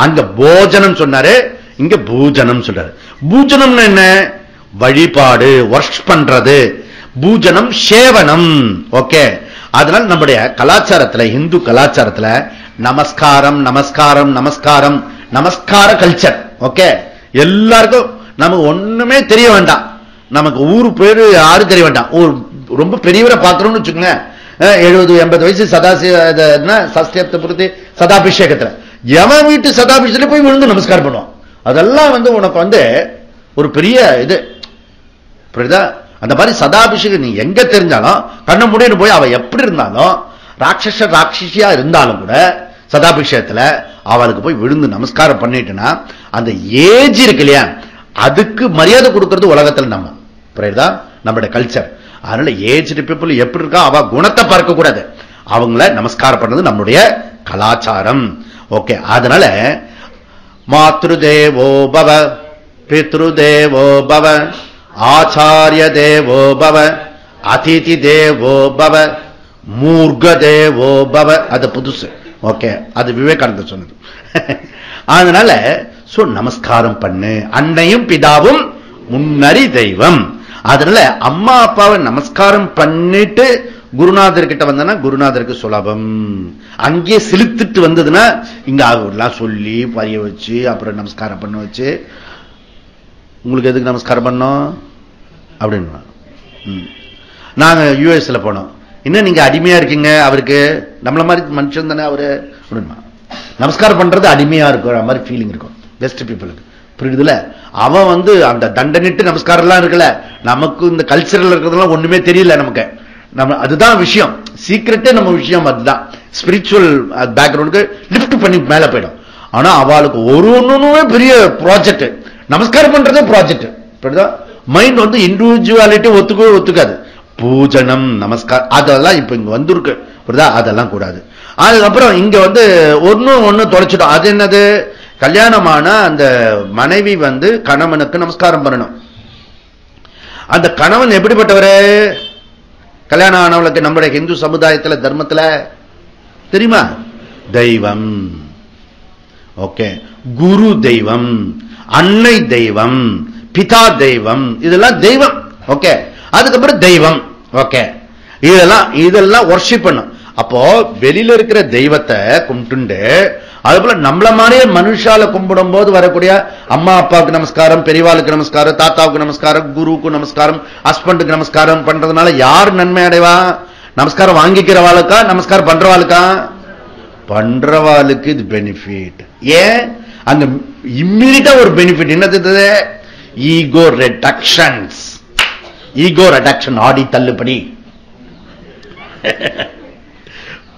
அங்க போஜனம் சொன்னாரு, இங்க பூஜனம் சொல்றாரு. பூஜனம் என்ன? வழிபாடு, வர்ஷ் பண்றது. பூஜனம் சேவனம். ஓகே. அதனால நம்முடைய கலாச்சாரத்தில், இந்து கலாச்சாரத்தில் நமஸ்காரம் நமஸ்காரம் நமஸ்காரம் நமஸ்கார கல்ச்சர். ஓகே. எல்லாருக்கும் நமக்கு ஒண்ணுமே தெரிய வேண்டாம், நமக்கு ஊரு பேரு யாரும் தெரிய வேண்டாம். ரொம்ப பெரியவரை பார்க்கணும்னு வச்சுக்கோங்க, 70-80 வயசு சஷ்டியப்தி சதாபிஷேகத்துல எவன் வீட்டு சதாபிஷேகத்துல போய் விழுந்து நமஸ்காரம் பண்ணுவான். அதெல்லாம் வந்து உனக்கு வந்து ஒரு பெரிய இது. அந்த மாதிரி சதாபிஷேகம் நீ எங்க தெரிஞ்சாலும் கண்ண முடியும் போய் அவ எப்படி இருந்தாலும் ராட்சசியா இருந்தாலும் கூட சதாபிஷேகத்துல அவளுக்கு போய் விழுந்து நமஸ்காரம் பண்ணிட்டுனா அந்த ஏஜ் இருக்கு இல்லையா, அதுக்கு மரியாதை கொடுக்கிறது உலகத்துல நம்ம. புரியுதா? நம்மளுடைய கல்ச்சர். அதனால ஏஜ் பீப்புள் எப்படி இருக்கா அவ குணத்தை பார்க்க கூடாது, அவங்கள நமஸ்காரம் பண்றது நம்முடைய கலாச்சாரம். ஓகே. அதனால மாத்ரு தேவோ பவ, பித்ரு தேவோ பவ, ஆச்சாரிய தேவோ பவ, அதிதி தேவோ பவ, மூர்க தேவோ பவ. அது புதுசு. ஓகே. அது விவேகானந்தர் சொன்னது. அதனால நமஸ்காரம் பண்ணு. அன்னையும் பிதாவும் முன்னறி தெய்வம். அதனால அம்மா அப்பாவை நமஸ்காரம் பண்ணிட்டு குருநாதர் கிட்ட வந்தனா குருநாதருக்கு சுலபம். அங்கே செலுத்திட்டு வந்ததுன்னா இங்க அவர்லாம் சொல்லி பரிய வச்சு அப்புறம் நமஸ்காரம் பண்ண வச்சு, உங்களுக்கு எதுக்கு நமஸ்காரம் பண்ணோம் அப்படின்னு. நாங்க யூஎஸ்ல போனோம், இன்னும் நீங்க அடிமையா இருக்கீங்க அவருக்கு, நம்மள மாதிரி மனுஷன் தானே அவரு அப்படின்னா. நமஸ்காரம் பண்றது அடிமையா இருக்கிற மாதிரி ஃபீலிங் இருக்கும் பெஸ்ட் பீப்புளுக்கு. புரியுதுல? அவன் வந்து அந்த தண்டனிட்டு நமஸ்காரம் எல்லாம் இருக்குல்ல, நமக்கு இந்த கல்ச்சரல் இருக்கிறதுலாம் ஒண்ணுமே தெரியல நமக்கு. நம்ம அதுதான் விஷயம், சீக்கிரட்டே நம்ம விஷயம் அதுதான். ஸ்பிரிச்சுவல் பேக்ரவுண்டுக்கு லிஃப்ட் பண்ணி மேல போயிடும். ஆனா அவளுக்கு ஒரு ஒண்ணுமே பெரிய ப்ராஜெக்ட், நமஸ்காரம் பண்றதே ப்ராஜெக்ட். மைண்ட் வந்து இண்டிவிஜுவாலிட்டி ஒத்துக்காது. பூஜனம் நமஸ்காரம் அதெல்லாம் இப்ப இங்க வந்திருக்கு. அதெல்லாம் கூடாது. அதுக்கப்புறம் இங்க வந்து ஒண்ணு தொலைச்சிடும். அது என்னது? கல்யாணமான அந்த மனைவி வந்து கணவனுக்கு நமஸ்காரம் பண்ணணும். அந்த கணவன் எப்படிப்பட்டவரு? கல்யாணம் ஆனவளுக்கு நம்முடைய இந்து சமுதாயத்தில் தர்மத்துல தெரியுமா? தெய்வம். ஓகே. குரு தெய்வம், அன்னை தெய்வம், பிதா தெய்வம், இதெல்லாம் தெய்வம். ஓகே. அதுக்கப்புறம் தெய்வம். ஓகே. இதெல்லாம் வர்ஷிப் பண்ணும். அப்போ வெளியில இருக்கிற தெய்வத்தை கும்பிட்டு, அது போல நம்மள மாதிரியே மனுஷால கும்பிடும் போது வரக்கூடிய அம்மா அப்பாவுக்கு நமஸ்காரம், பெரியவாளுக்கு நமஸ்காரம், தாத்தாவுக்கு நமஸ்காரம், குருவுக்கு நமஸ்காரம், ஹஸ்பண்டுக்கு நமஸ்காரம் பண்றதுனால யார் நன்மை அடைவா? நமஸ்காரம் வாங்கிக்கிறவாளுக்கா, நமஸ்காரம் பண்றவாளுக்கா? பண்றவாளுக்கு இது பெனிஃபிட். ஏன்? அங்க இம்மிடியா ஒரு பெனிஃபிட் என்னது? Ego reductions. ஈகோ ரிடக்ஷன், ஆடி தள்ளுபடி.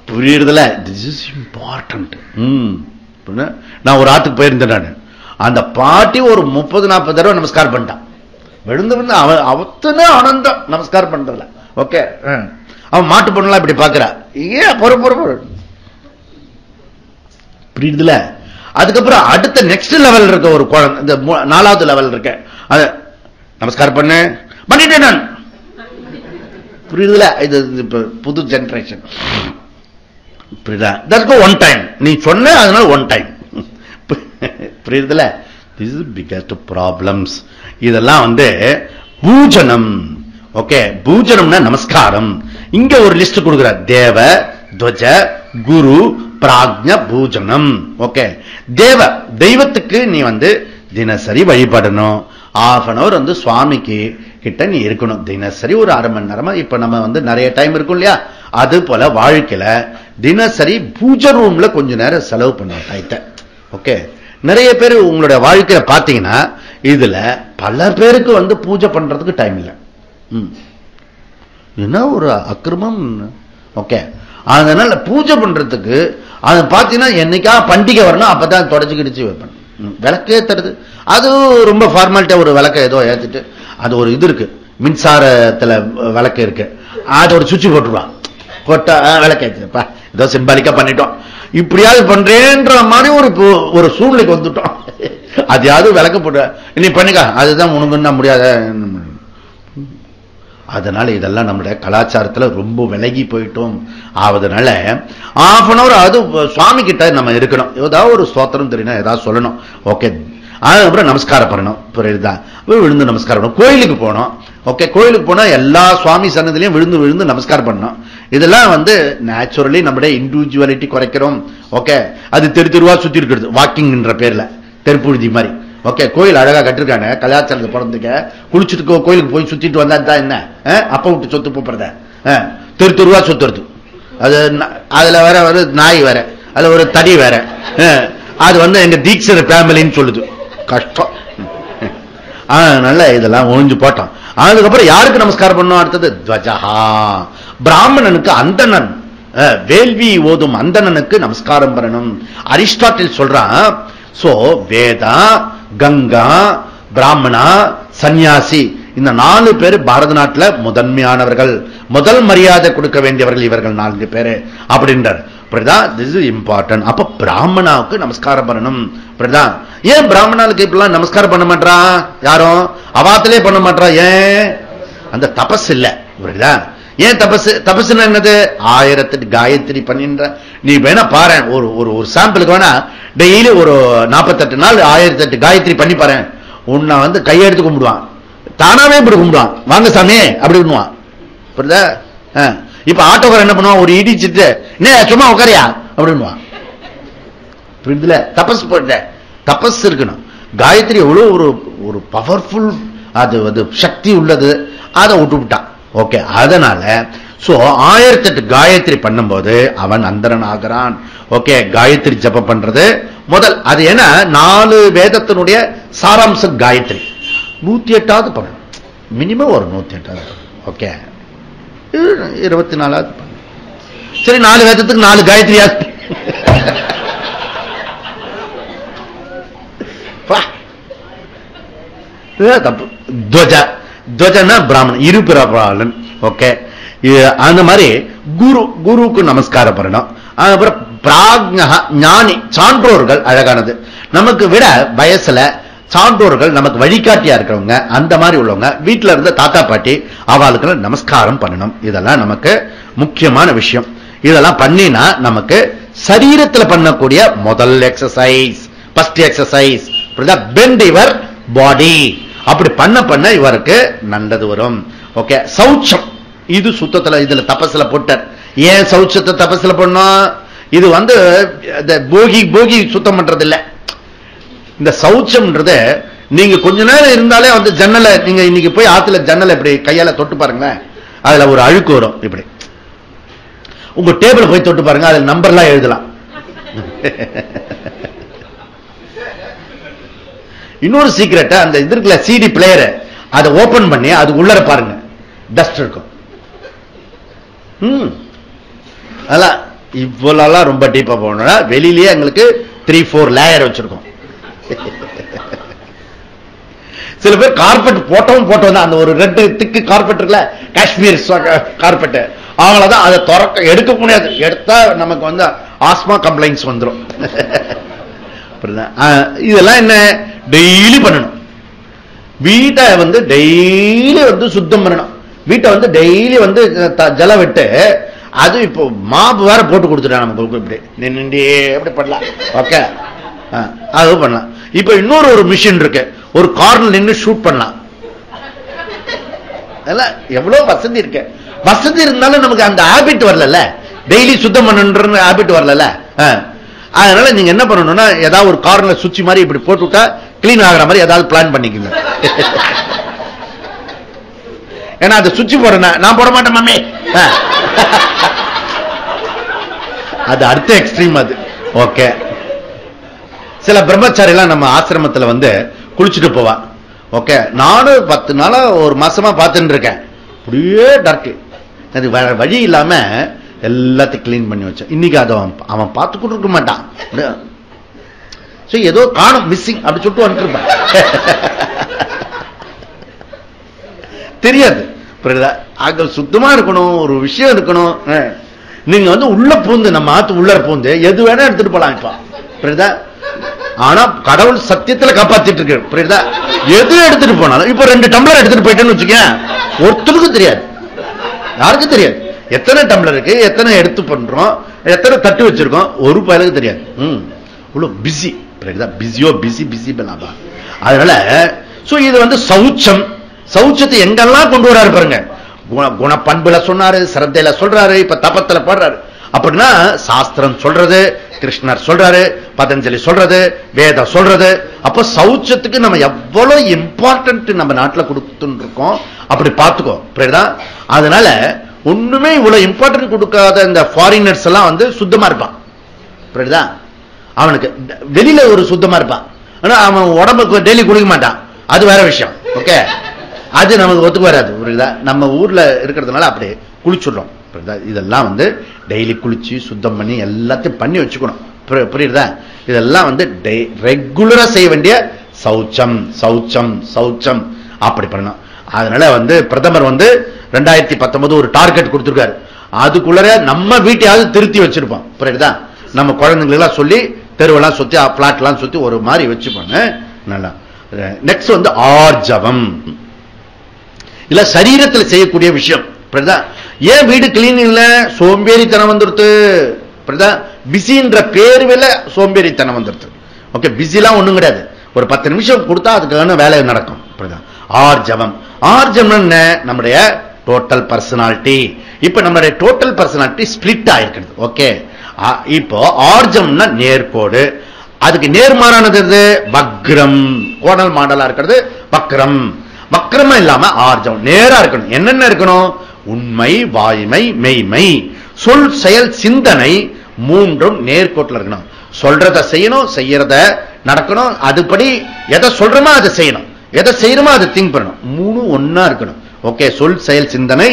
புரியுறதுல? This is important. நான் ஒரு ஆத்துக்கு போயிருந்தேன். நான் அந்த பாட்டி ஒரு 30-40 தடவை நமஸ்காரம் பண்ணிட்டான். விழுந்து அவத்துன்னு ஆனந்தம் நமஸ்காரம் பண்றதுல. ஓகே. அவன் மாட்டு பொண்ணெல்லாம் இப்படி பாக்குறா, ஏன் பொறு புரியுதுல? அதுக்கப்புறம் அடுத்த நெக்ஸ்ட் லெவல் இருக்க ஒரு குழந்தை, இந்த 4வது லெவல் இருக்க, அத நமஸ்காரம் பண்ணிட்டேன் நான். புரியுதுல? இது புது ஜெனரேஷன். புரியுதா? That's one time. நீ சொன்ன அதனால ஒன் டைம். புரியுதுல? This is biggest problems. இதெல்லாம் வந்து பூஜனம். ஓகே. பூஜனம்னா நமஸ்காரம். இங்க ஒரு லிஸ்ட் கொடுக்கிறார். தேவ, துவஜ, குரு, பிராக்ஞ, பூஜனம். ஓகே. தெய்வத்துக்கு நீ வந்து தினசரி வழிபடணும். 1/2 hour வந்து சுவாமிக்கு கிட்ட நீ இருக்கணும் தினசரி, ஒரு 1/2 மணி நேரமா. இப்ப நம்ம வந்து நிறைய டைம் இருக்கும் இல்லையா, அது போல வாழ்க்கையில தினசரி பூஜை ரூம்ல கொஞ்ச நேரம் செலவு பண்ணுவோம் டைத்தை. ஓகே. நிறைய பேர் உங்களுடைய வாழ்க்கையில பாத்தீங்கன்னா இதுல பல பேருக்கு வந்து பூஜை பண்றதுக்கு டைம் இல்லை. என்ன ஒரு அக்கிரமம். ஓகே. அதனால பூஜை பண்றதுக்கு அது பாத்தீங்கன்னா என்னைக்கா பண்டிகை வரணும் அப்பதான் தொடச்சு கிடிச்சு வைப்பேன். விளக்கே தருது, அது ரொம்ப ஃபார்மாலிட்டியா ஒரு விளக்க ஏதோ ஏத்துட்டு, அது ஒரு இது இருக்கு, மின்சாரத்துல விளக்கு இருக்கு, அது ஒரு சுவிட்ச் போட்டுருவான். கொட்டா விளக்காச்சுப்பா, ஏதோ சிம்பாலிக்கா பண்ணிட்டோம், இப்படியாவது பண்றேன்ற மாதிரி ஒரு சூழ்நிலைக்கு வந்துட்டோம். அதையாவது விளக்க போட்டு நீ பண்ணிக்க, அதுதான் உனக்குன்னா முடியாத. அதனால இதெல்லாம் நம்முடைய கலாச்சாரத்துல ரொம்ப விலகி போயிட்டோம். ஆவதனால ½ an hour அது சுவாமி கிட்ட நம்ம இருக்கணும். ஏதாவது ஒரு ஸ்தோத்திரம் தெரியும், ஏதாவது சொல்லணும். ஓகே, அதுக்கப்புறம் நமஸ்காரம் பண்ணணும். புரியுதுதான், விழுந்து நமஸ்காரம் பண்ணணும். கோயிலுக்கு போனோம். ஓகே, கோயிலுக்கு போனா எல்லா சுவாமி சன்னதிலையும் விழுந்து விழுந்து நமஸ்காரம் பண்ணணும். இதெல்லாம் நேச்சுரலி நம்முடைய இண்டிவிஜுவாலிட்டி குறைக்கிறோம். ஓகே, அது தெருவா சுத்தி இருக்கிறது வாக்கிங்ன்ற பேர்ல, தெருப்புழுதி மாதிரி. ஓகே, கோயில் அழகா கட்டிருக்காங்க, கலாச்சாரத்தை பிறந்துக்க, குளிச்சுட்டு கோயிலுக்கு போய் சுத்திட்டு வந்தா என்ன, அப்ப விட்டு சொத்து போறத தெருவா சுத்துறது. அது அதுல வேற நாய் வேற, அதுல ஒரு தடி வேற. அது எங்க தீட்சர் ஃபேமிலின்னு சொல்லுது. கஷ்டம். அதனால இதெல்லாம் ஒழிஞ்சு போட்டோம். அதுக்கப்புறம் யாருக்கு நமஸ்காரம் பண்ணணும்? அடுத்தது துவஜஹா, பிராமணனுக்கு, அந்தணன், வேள்வி ஓதும் அந்தணனுக்கு நமஸ்காரம் பண்ணணும். அரிஸ்டாட்டில் சொல்றான். சோ வேதா, கங்கா, பிராமணா, சன்னியாசி, இந்த 4 பேர் பாரத நாட்டில் முதன்மையானவர்கள், முதல் மரியாதை கொடுக்க வேண்டியவர்கள் இவர்கள் 4 பேரு அப்படின்றார். This is important. அப்ப பிராமணாவுக்கு நமஸ்காரம் பண்ணணும். ஏன் பிராமணாவுக்கு இப்பெல்லாம் நமஸ்காரம் பண்ண மாட்டான்? யாரும் அவாத்திலே பண்ண மாட்டான். ஏன்? அந்த தபஸ் இல்ல. ஏன் தபஸ்? தபஸ் என்னது? 1008 காயத்ரி பண்ணின்ற. நீ வேணா பாரு, ஒரு சாம்பிளுக்கு வேணா டெய்லி ஒரு 48 நாள் 1008 காயத்ரி பண்ணி பாரு. உன்னை கையெடுத்து கும்பிடுவான், தானாவே இப்படி கும்பிடுவான், வாங்க சாமி அப்படி பண்ணுவான். புரியுதா? இப்ப ஆட்டோக்காரர் என்ன பண்ணுவான்? ஒரு இடிச்சுட்டு சும்மா உட்காரியா அப்படின்வான். புரியுதுல? தபஸ் போட்ட தபஸ் இருக்கணும். காயத்ரி எவ்வளவு ஒரு பவர்ஃபுல், அது சக்தி உள்ளது, அதை விட்டு விட்டான். ஓகே, அதனால 1008 காயத்ரி பண்ணும்போது அவன் அந்தரன் ஆகிறான். ஓகே, காயத்ரி ஜபம் பண்றது முதல். அது என்ன? 4 வேதத்தினுடைய சாராம்சம் காயத்ரி. 108வது பண்ணணும், மினிமம் ஒரு 108வது. ஓகே, 24வது பண்ணணும். சரி, 4 வேதத்துக்கு 4 காயத்ரியா? தப்பு. துவஜனா பிராமணன், இருபிரபாலன். ஓகே, அந்த மாதிரி குருக்கு நமஸ்காரம் பண்ணணும். அப்புறம் பிராக்ஞா, ஞானி, சான்றோர்கள். அழகானது. நமக்கு விட வயசுல சான்றோர்கள், நமக்கு வழிகாட்டியா இருக்கிறவங்க, அந்த மாதிரி உள்ளவங்க, வீட்டில இருந்த தாத்தா பாட்டி, அவளுக்கு நமஸ்காரம் பண்ணணும். இதெல்லாம் நமக்கு முக்கியமான விஷயம். இதெல்லாம் பண்ணினா நமக்கு சரீரத்தில் பண்ணக்கூடிய முதல் exercise, first exercise. Bend your body. அப்படி பண்ண இவருக்கு நல்லது வரும். ஓகே, சௌச்சம், இது சுத்தத்துல, இதுல தபஸ்ல போட்டார். ஏன் சௌச்சத்தை தபஸ்ல பண்ணோம்? இது போகி சுத்தம் பண்றது இல்ல. இந்த சௌச்சம்ன்றது நீங்க கொஞ்ச நேரம் இருந்தாலே ஜன்னலை, நீங்க இன்னைக்கு போய் ஆத்துல ஜன்னலை இப்படி கையால தொட்டு பாருங்களேன், அதுல ஒரு அழுக்கு வரும். இப்படி உங்க டேபிள் போய் தொட்டு பாருங்க, அதுல நம்பர்லாம் எழுதலாம். இன்னொரு சீக்ரெட், அந்த இது இருக்குல்ல சிடி பிளேயர், அதை ஓபன் பண்ணி அது உள்ளர பாருங்க, டஸ்ட் இருக்கும். அதெல்லாம் இவ்வளவு ரொம்ப டீப்பா போனா வெளியிலேயே எங்களுக்கு 3-4 லேயர் வச்சிருக்கோம். சில பேர் கார்பெட் போட்டோம் அந்த ஒரு ரெட் திக்கு கார்பெட் இருக்குல்ல, காஷ்மீர் கார்பெட், அவங்களதான் அதை திறக்க எடுக்க முடியாது. எடுத்தா நமக்கு ஆஸ்மா கம்ப்ளைண்ட்ஸ் வந்துடும். இதெல்லாம் என்ன? டெய்லி பண்ணணும். வீட்டை டெய்லி சுத்தம் பண்ணணும். வீட்டை டெய்லி ஜலம் விட்டு, அது இப்போ மாப்பு வேற போட்டு கொடுத்துட்டா நமக்கு. இப்படி நின்று எப்படி பண்ணலாம்? ஓகே, அது பண்ணலாம். இப்ப இன்னொரு மிஷின் இருக்கு, ஒரு கார்னர் நின்று ஷூட் பண்ணலாம். எவ்வளவு வசதி இருக்கு. வசதி இருந்தாலும் நமக்கு அந்த ஹாபிட் வரல, டெய்லி சுத்தம் பண்ணணுன்ற ஹாபிட் வரல. அதனால நீங்க என்ன பண்ணணும்னா, ஏதாவது ஒரு கார்னர் சுவிட்ச் மாதிரி இப்படி போட்டு விட்டா கிளீன் ஆகிற மாதிரி ஏதாவது பிளான் பண்ணிக்கங்க. ஏன்னா அது சுவிட்ச் போடுறேன், நான் போட மாட்டேன் மாமே. அது அடுத்த எக்ஸ்ட்ரீம் அது. ஓகே, சில பிரம்மச்சாரி எல்லாம் நம்ம ஆசிரமத்தில் குளிச்சுட்டு போவா. ஓகே, நானும் 10 நாளா ஒரு மாசமா பார்த்துட்டு இருக்கேன். அப்படியே டார்க்கு, அது வழி இல்லாம எல்லாத்தையும் கிளீன் பண்ணி வச்சேன். இன்னைக்கு அதை அவன் பார்த்து கொண்டு இருக்க மாட்டான். ஏதோ காணும், மிஸ்ஸிங் அப்படி சொல்லிட்டு வந்துருப்பான். தெரியாது. சுத்தமா இருக்கணும், ஒரு விஷயம் இருக்கணும். நீங்க வந்து உள்ள பூந்து, நம்ம ஆத்து உள்ள பூந்து எது வேணா எடுத்துட்டு போலாம். இப்ப புரியுதா? ஆனா கடவுள் சத்தியத்துல காப்பாத்திட்டு இருக்கு. புரியுதா? எது எடுத்துட்டு போனாலும் இப்ப 2 டம்ளர் எடுத்துட்டு போயிட்டேன்னு வச்சுக்கேன், ஒருத்தருக்கும் தெரியாது, யாருக்கும் தெரியாது. எத்தனை டம்ளர் இருக்கு, எத்தனை எடுத்து பண்றோம், எத்தனை தட்டு வச்சிருக்கோம், ஒரு பயலுக்கு தெரியாது. பிஸி. பிஸியோ பிஸி பிஸி பலாபா. அதனால இது வந்து சௌச்சம். சௌச்சத்தை எங்கெல்லாம் கொண்டு வராரு பாருங்க. குணப்பண்புல சொன்னாரு, சிரத்தையில சொல்றாரு, இப்ப தபத்துல பாடுறாரு. அப்படின்னா சாஸ்திரம் சொல்றது, கிருஷ்ணர் சொல்றாரு, பதஞ்சலி சொல்றது, வேதம் சொல்றது. அப்ப சௌச்சத்துக்கு நம்ம எவ்வளவு இம்பார்ட்டன்ட் நம்ம நாட்டில் கொடுத்துட்டு இருக்கோம், அப்படி பார்த்துக்கோ. புரியுதா? அதனால ஒண்ணுமே இவ்வளவு இம்பார்ட்டன்ட் கொடுக்காத இந்த ஃபாரினர்ஸ் எல்லாம் வந்து சுத்தமா இருப்பான். புரியுதா? அவனுக்கு வெளியில ஒரு சுத்தமா இருப்பான், ஆனா அவன் உடம்புக்கு டெய்லி குளிக்க மாட்டான், அது வேற விஷயம். ஓகே, அது நமக்கு ஒத்துக்கு வராது. புரியுதா? நம்ம ஊர்ல இருக்கிறதுனால அப்படி குளிச்சுடுறோம். இதெல்லாம் வந்து டெய்லி குளிச்சு சுத்தம் பண்ணி எல்லாத்தையும் பண்ணி வச்சுக்கணும். புரியுதா? இதெல்லாம் வந்து ரெகுலரா செய்ய வேண்டிய சௌச்சம் சௌச்சம் சௌச்சம் அப்படி பண்ணணும். அதனால வந்து பிரதமர் வந்து 2019 ஒரு டார்கெட் கொடுத்திருக்காரு. அதுக்குள்ள நம்ம வீட்டையாவது திருத்தி வச்சிருப்போம். புரியுதா? நம்ம குழந்தைங்களெல்லாம் சொல்லி தெருவெல்லாம் சுத்தி, பிளாட் எல்லாம் சுத்தி ஒரு மாதிரி வச்சுப்பாங்க. நல்லா. நெக்ஸ்ட் வந்து ஆர்ஜவம். இல்ல சரீரத்தில் செய்யக்கூடிய விஷயம். புரியுதா? ஏன் வீடு கிளீன் இல்ல? சோம்பேறித்தனம் வந்துருது. புரியுதா? பிஸின்ற பேருல சோம்பேறித்தனம் வந்துருது. ஓகே, பிஸிலாம் ஒண்ணும் கிடையாது. ஒரு 10 நிமிஷம் கொடுத்தா அதுக்கான வேலை நடக்கும். புரியுதா? ஆர்ஜவம். ஆர்ஜவம் என்ன? நம்முடைய டோட்டல் பர்சனாலிட்டி. இப்ப நம்மளுடைய டோட்டல் பர்சனாலிட்டி ஸ்பிளிட் ஆயிருக்கிறது. ஓகே, இப்போ ஆர்ஜம்னா நேர்கோடு. அதுக்கு நேர்மாறானது வக்ரம். கோணல் மாடலா இருக்கிறது வக்ரம். வக்ரமா இல்லாம ஆர்ஜம் நேரா இருக்கணும். என்னென்ன இருக்கணும்? உண்மை, வாய்மை, மெய்மை, சொல், செயல், சிந்தனை மூன்றும் நேர்கோட்டில் இருக்கணும். சொல்றத செய்யணும், செய்யறத நடக்கணும், அதுபடி எதை சொல்றோமோ அதை செய்யணும், எதை செய்யறோமோ அதை திங்க் பண்ணணும். மூணு ஒன்னா இருக்கணும். ஓகே, சொல், செயல், சிந்தனை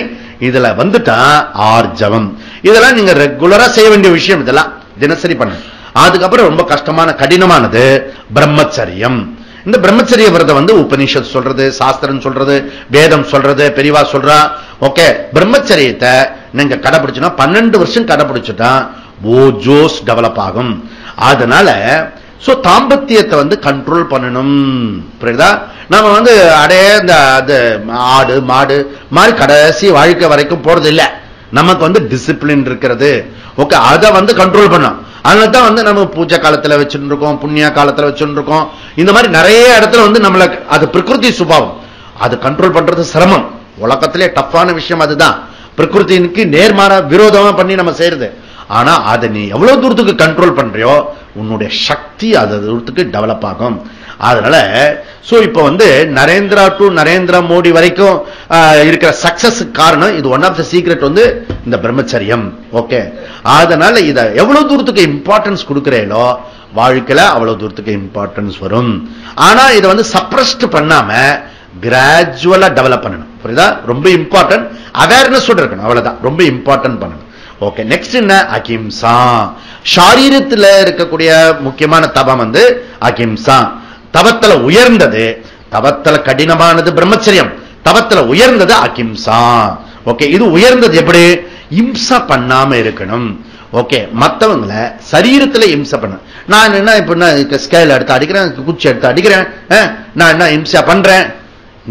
இதுல வந்துட்டா ஆர்ஜவம். இதெல்லாம் நீங்க ரெகுலரா செய்ய வேண்டிய விஷயம். இதெல்லாம் தினசரி பண்ணணும். அதுக்கப்புறம் ரொம்ப கஷ்டமான கடினமானது பிரம்மச்சரியம். இந்த பிரம்மச்சரிய விரதம் வந்து உபனிஷத் சொல்றது, சாஸ்திரம் சொல்றது, வேதம் சொல்றது, பெரியவா சொல்றா. ஓகே, பிரம்மச்சரியத்தை நீங்க கடைபிடிச்சுனா 12 வருஷம் கடைபிடிச்சுட்டா ஓஜோஸ் டெவலப் ஆகும். அதனால தாம்பத்தியத்தை வந்து கண்ட்ரோல் பண்ணணும். புரியுதா? நம்ம வந்து அடைய இந்த ஆடு மாடு மாதிரி கடைசி வாழ்க்கை வரைக்கும் போறது இல்லை. நமக்கு வந்து டிசிப்ளின் இருக்கிறது. ஓகே, அதை வந்து கண்ட்ரோல் பண்ணணும். அதனால்தான் வந்து நம்ம பூஜை காலத்துல வச்சுட்டு இருக்கோம், புண்ணிய காலத்துல வச்சுட்டு இருக்கோம். இந்த மாதிரி நிறைய இடத்துல வந்து நம்மள அது பிரகிருதி சுபாவம், அது கண்ட்ரோல் பண்றது சிரமம். உலகத்திலே டஃப்பான விஷயம் அதுதான். பிரகிருதிக்கு நேர்மாறா விரோதமா பண்ணி நம்ம செய்யறது. ஆனா அதை நீ எவ்வளவு தூரத்துக்கு கண்ட்ரோல் பண்றியோ உன்னுடைய சக்தி அது தூரத்துக்கு டெவலப் ஆகும். அதனால இப்ப வந்து நரேந்திரா டு நரேந்திர மோடி வரைக்கும் இருக்கிற சக்சஸ் காரணம் இது. ஒன் ஆஃப் த சீக்ரெட் வந்து இந்த பிரம்மச்சரியம். ஓகே, அதனால இத எவ்வளவு தூரத்துக்கு இம்பார்ட்டன்ஸ் கொடுக்கிறீங்களோ வாழ்க்கையில அவ்வளவு தூரத்துக்கு இம்பார்ட்டன்ஸ் வரும். ஆனா இதை வந்து சப்ரஸ்ட் பண்ணாம கிராஜுவலா டெவலப் பண்ணணும். புரியுதா? ரொம்ப இம்பார்ட்டன்ட். அவேர்னஸ் இருக்கணும், அவ்வளவுதான். ரொம்ப இம்பார்ட்டன்ட் பண்ணணும். ஓகே, நெக்ஸ்ட் என்ன? அகிம்சா. ஷரீரத்தில் இருக்கக்கூடிய முக்கியமான தபம் வந்து அகிம்சா. தவத்துல உயர்ந்தது, தவத்துல கடினமானது பிரம்மச்சரியம், தவத்துல உயர்ந்தது அகிம்சா. ஓகே, இது உயர்ந்தது எப்படி? இம்சா பண்ணாம இருக்கணும். ஓகே, மற்றவங்களை சரீரத்துல இம்சை பண்ண. நான் என்ன இப்ப ஸ்கேல் எடுத்து அடிக்கிறேன், குச்சி எடுத்து அடிக்கிறேன், நான் என்ன இம்சா பண்றேன்?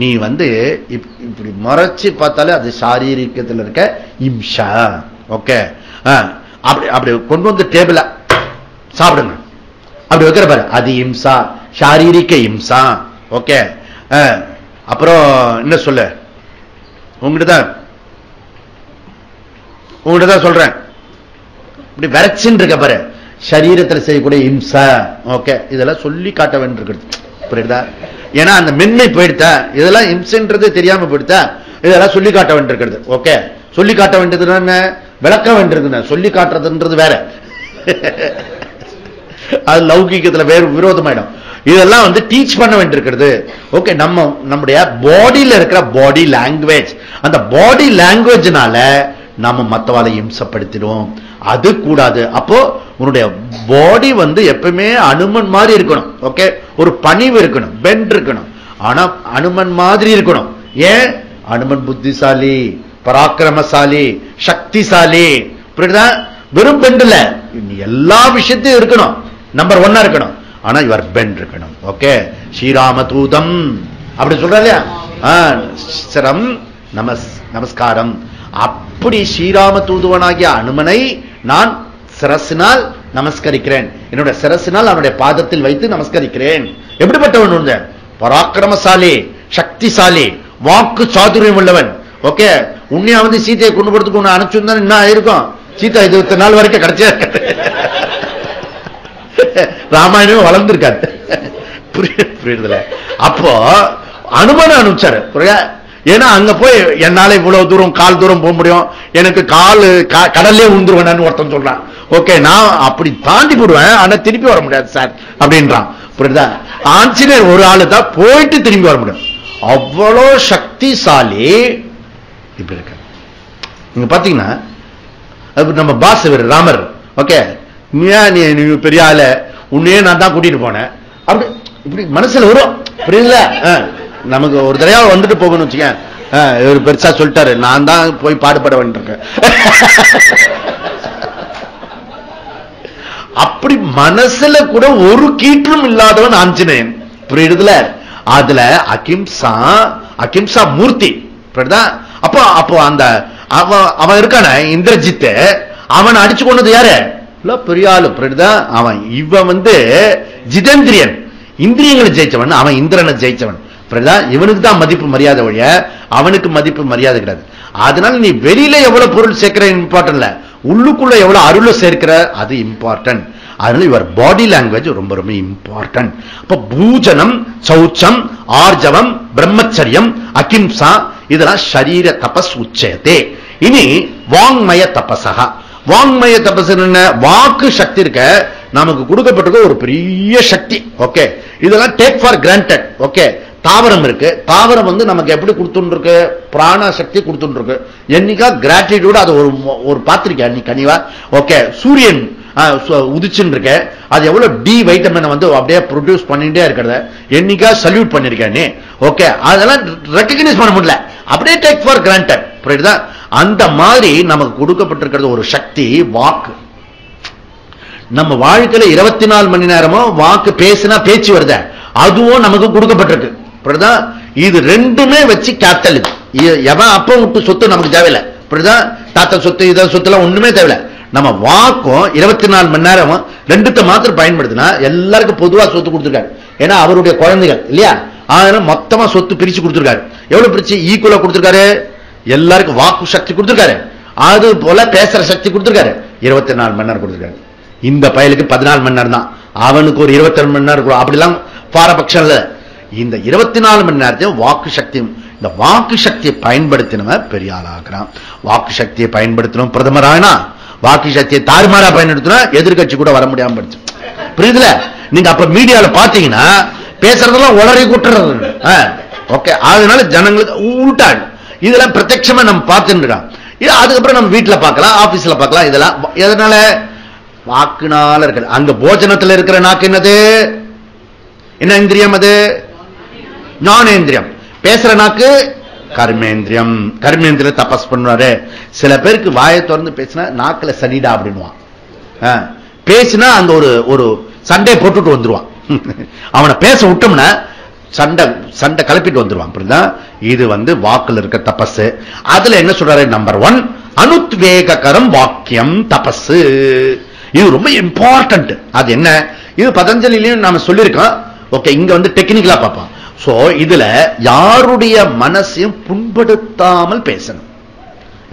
நீ வந்து இப்படி மறைச்சு பார்த்தாலே அது சாரீரிக்கத்தில் இருக்க இம்சா. ஓகே, அப்படி அப்படி கொண்டு வந்து டேபிள சாப்பிடுங்க, அப்படி வைக்கிற பாரு, அது இம்சா, சாரீரிக்க இம்சா. ஓகே, அப்புறம் என்ன சொல்ல, உங்ககிட்ட தான் சொல்றேன். இப்படி விரைச்சின்னு இருக்க பாரு, சரீரத்தில் செய்யக்கூடிய இம்சா. ஓகே, இதெல்லாம் சொல்லி காட்ட வேண்டியிருக்கிறது. புரியுதா? ஏன்னா அந்த மென்மை போயிடுத்தா, இதெல்லாம் இம்சைன்றது தெரியாம போயிடுத்தா, இதெல்லாம் சொல்லி காட்ட வேண்டியிருக்கிறது. ஓகே, சொல்லி காட்ட வேண்டியது என்ன? விளக்க வேண்டியிருக்கு. சொல்லி காட்டுறதுன்றது வேற, அது லௌகிக்கத்துல வேறு விரோதமாயிடும். இதெல்லாம் வந்து டீச் பண்ண வேண்டியிருக்கிறது. ஓகே, நம்முடைய பாடியில இருக்கிற பாடி லாங்குவேஜ், அந்த பாடி லாங்குவேஜ்னால நம்ம மத்தவாளை இம்சப்படுத்திடுவோம். அது கூடாது. அப்போ உன்னுடைய பாடி வந்து எப்பவுமே அனுமன் மாதிரி இருக்கணும். ஓகே, ஒரு பணிவு இருக்கணும், பெண்ட் இருக்கணும். ஆனா அனுமன் மாதிரி இருக்கணும். ஏன்? அனுமன் புத்திசாலி, பராக்கிரமசாலி, சக்திசாலி. புரியுதா? வெறும் பெண்ட் இல்ல, எல்லா விஷயத்தையும் இருக்கணும், நம்பர் 1 இருக்கணும். ஆனா இவர் பெண்ட் இருக்கணும். ஓகே, ஸ்ரீராம தூதம் அப்படி சொல்ற இல்லையா, சரம் நமஸ்காரம். அப்படி ஸ்ரீராம தூதுவனாகிய அனுமனை நான் சிரசினால் நமஸ்கரிக்கிறேன், என்னுடைய சிரசினால் அவனுடைய பாதத்தில் வைத்து நமஸ்கரிக்கிறேன். எப்படிப்பட்டவன்? பராக்கிரமசாலி, சக்திசாலி, வாக்கு சாதுரியம் உள்ளவன். ஓகே, உன்னையா சீதையை கொண்டு போறதுக்கு ஒண்ணு அனுப்பிச்சிருந்தா என்ன ஆயிருக்கும்? சீதா 20 நாள் வரைக்கும் கிடைச்சா ராமாயணம் வளர்ந்துருக்காது. புரியுதுல? அப்போ அனுமனை அனுப்பிச்சாரு. ஏன்னா அங்க போய் என்னால இவ்வளவு தூரம் கால் தூரம் போக முடியும், எனக்கு கால் கடல்லே உந்துருவேன் ஒருத்தன் சொல்றான். ஓகே, நான் அப்படி தாண்டி போடுவேன், ஆனா திருப்பி வர முடியாது சார் அப்படின்றான். புரியுதா? ஆஞ்சநேயர் ஒரு ஆளு தான் போயிட்டு திரும்பி வர முடியும், அவ்வளோ சக்திசாலி. இப்படி இருக்க நீங்க பாத்தீங்கன்னா நம்ம பாஸ் ராமர். ஓகே, நீ பெரிய ஆளு, உன்னையே நான் தான் கூட்டிட்டு போனேன் அப்படி இப்படி மனசுல வரும். புரியுதுல? நமக்கு ஒரு தடவை வந்துட்டு போகணும் வச்சுக்க, இவர் பெருசா சொல்லிட்டாரு, நான் தான் போய் பாடுபட வேண்டியிருக்கேன். அப்படி மனசுல கூட ஒரு கீற்றும் இல்லாதவன் ஆஞ்சநேயன். புரியுதுல? அதுல அகிம்சா மூர்த்தி. புரியுதா? அப்போ அந்த அவன் இருக்கான இந்திரஜித், அவன் அடிச்சு கொண்டது யாரு? பெரிய ஆளு. புரியுதா? இவன் ஜிதேந்திரியன், இந்திரியங்களை ஜெயிச்சவன், அவன் இந்திரனை ஜெயிச்சவன். புரியுதா? இவனுக்கு தான் மதிப்பு மரியாதை ஒழிய அவனுக்கு மதிப்பு மரியாதை கிடையாது. அதனால நீ வெளியில எவ்வளவு பொருள் சேர்க்கிற இம்பார்ட்டன்ட் இல்ல, உள்ளுக்குள்ள எவ்வளவு அருளை சேர்க்கிற அது இம்பார்ட்டன்ட். அதனால இவர் பாடி லாங்குவேஜ் ரொம்ப ரொம்ப இம்பார்ட்டன்ட். அப்ப பூஜனம், சௌச்சம், ஆர்ஜவம், பிரம்மச்சரியம், அகிம்சா இதெல்லாம் ஷரீர தபஸ் உச்சயத்தே. இனி வாங்மய தபசா. வாங்மய தபஸ் என்ன? வாக்கு சக்தி இருக்க நமக்கு கொடுக்கப்பட்டிருக்க ஒரு பெரிய சக்தி. ஓகே, இதெல்லாம் டேக் ஃபார் கிராண்டட். ஓகே, தாவரம் இருக்கு, தாவரம் நமக்கு எப்படி கொடுத்துருக்கு? பிராண சக்தி கொடுத்துருக்கு. என்னைக்கா கிராட்டிடியூட் அது ஒரு பாத்திரிக்கை அன்னைக்கு கனிவா. ஓகே, சூரியன் உதிச்சுன்னு இருக்க, அது எவ்வளவு டி வைட்டமின் அப்படியே ப்ரொடியூஸ் பண்ணிட்டே இருக்கிறத என்னைக்கா சல்யூட் பண்ணிருக்கேன். ஓகே, அதெல்லாம் ரெக்கக்னைஸ் பண்ண முடியல, அப்படியே டேக் ஃபார் கிராண்டட். புரியுதா? அந்த மாதிரி நமக்கு கொடுக்கப்பட்டிருக்கிறது ஒரு சக்தி வாக்கு. நம்ம வாழ்க்கையில 24 மணி நேரமும் வாக்கு பேசினா பேச்சு வருத, அதுவும் நமக்கு கொடுக்கப்பட்டிருக்கு. புரியுதா? இது ரெண்டுமே வச்சு கேபிட்டல். இது எவன் அப்ப விட்டு சொத்து நமக்கு தேவையில்லை. புரியுதா? தாத்தா சொத்து இத சொத்துலாம் ஒண்ணுமே தேவையில்லை. நம்ம வாக்கும் 24 மணி நேரமும் ரெண்டுத்தை மாத்திரம் பயன்படுத்தினா எல்லாருக்கும் பொதுவா சொத்து கொடுத்திருக்காரு. ஏன்னா அவருடைய குழந்தைகள் இல்லையா, அதனால மொத்தமா சொத்து பிரிச்சு கொடுத்திருக்காரு. எவ்வளவு பிரிச்சு? ஈக்குவலா கொடுத்திருக்காரு. எல்லாருக்கும் வாக்கு சக்தி கொடுத்திருக்காரு, அது போல பேசுற சக்தி கொடுத்திருக்காரு. 24 மணி நேரம் கொடுத்திருக்காரு. இந்த பயலுக்கு 14 மணி நேரம் தான், அவனுக்கு ஒரு 22 மணி நேரம். அப்படிலாம் பாரபட்சம் இல்ல. இந்த 24 மணி நேரத்தையும் வாக்கு சக்தி, இந்த வாக்கு சக்தியை பயன்படுத்தினவன் பெரிய ஆளாகிறான். வாக்கு சக்தியை பயன்படுத்தணும் பிரதமரானா, வாக்கு சக்தியை தாறுமாறா பயன்படுத்தினா எதிர்கட்சி கூட வர முடியாம போயிடுச்சு. புரியுதுல? நீங்க அப்ப மீடியால பாத்தீங்கன்னா பேசுறதெல்லாம் உளறி கூட்டுறது. ஓகே, அதனால ஜனங்களுக்கு உள்டாடு. இதெல்லாம் பிரத்யட்சமா நம்ம பார்த்துட்டு இருக்கோம். அதுக்கப்புறம் நம்ம வீட்டுல பார்க்கலாம், ஆபீஸ்ல பார்க்கலாம். இதெல்லாம் எதனால? வாக்குனால இருக்கு. அங்க போஜனத்தில் இருக்கிற நாக்கு என்னது? என்ன இந்திரியம் அது? ஞானேந்திரியம். பேசுற நாக்கு கர்மேந்திரியம். கர்மேந்திரியம் தபஸ் பண்ணுவாரு. சில பேருக்கு வாயை திறந்து பேசினா நாக்குல சனிடா அப்படின்வான். பேசினா அந்த ஒரு சண்டை போட்டுட்டு வந்துருவான். அவனை பேச விட்டோம்னா சண்டை கலப்பிட்டு வந்துருவான். அப்படிதான் இது வாக்குல இருக்க தபஸ். அதுல என்ன சொல்றாரு? நம்பர் 1 அனுத்வேகரம் வாக்கியம் தபஸ். இது ரொம்ப இம்பார்ட்டன்ட். அது என்ன? இது பதஞ்சலிலையும் நாம சொல்லியிருக்கோம். ஓகே, இங்க டெக்னிக்கலா பார்ப்போம். சோ இதுல யாருடைய மனசையும் புண்படுத்தாமல் பேசணும்.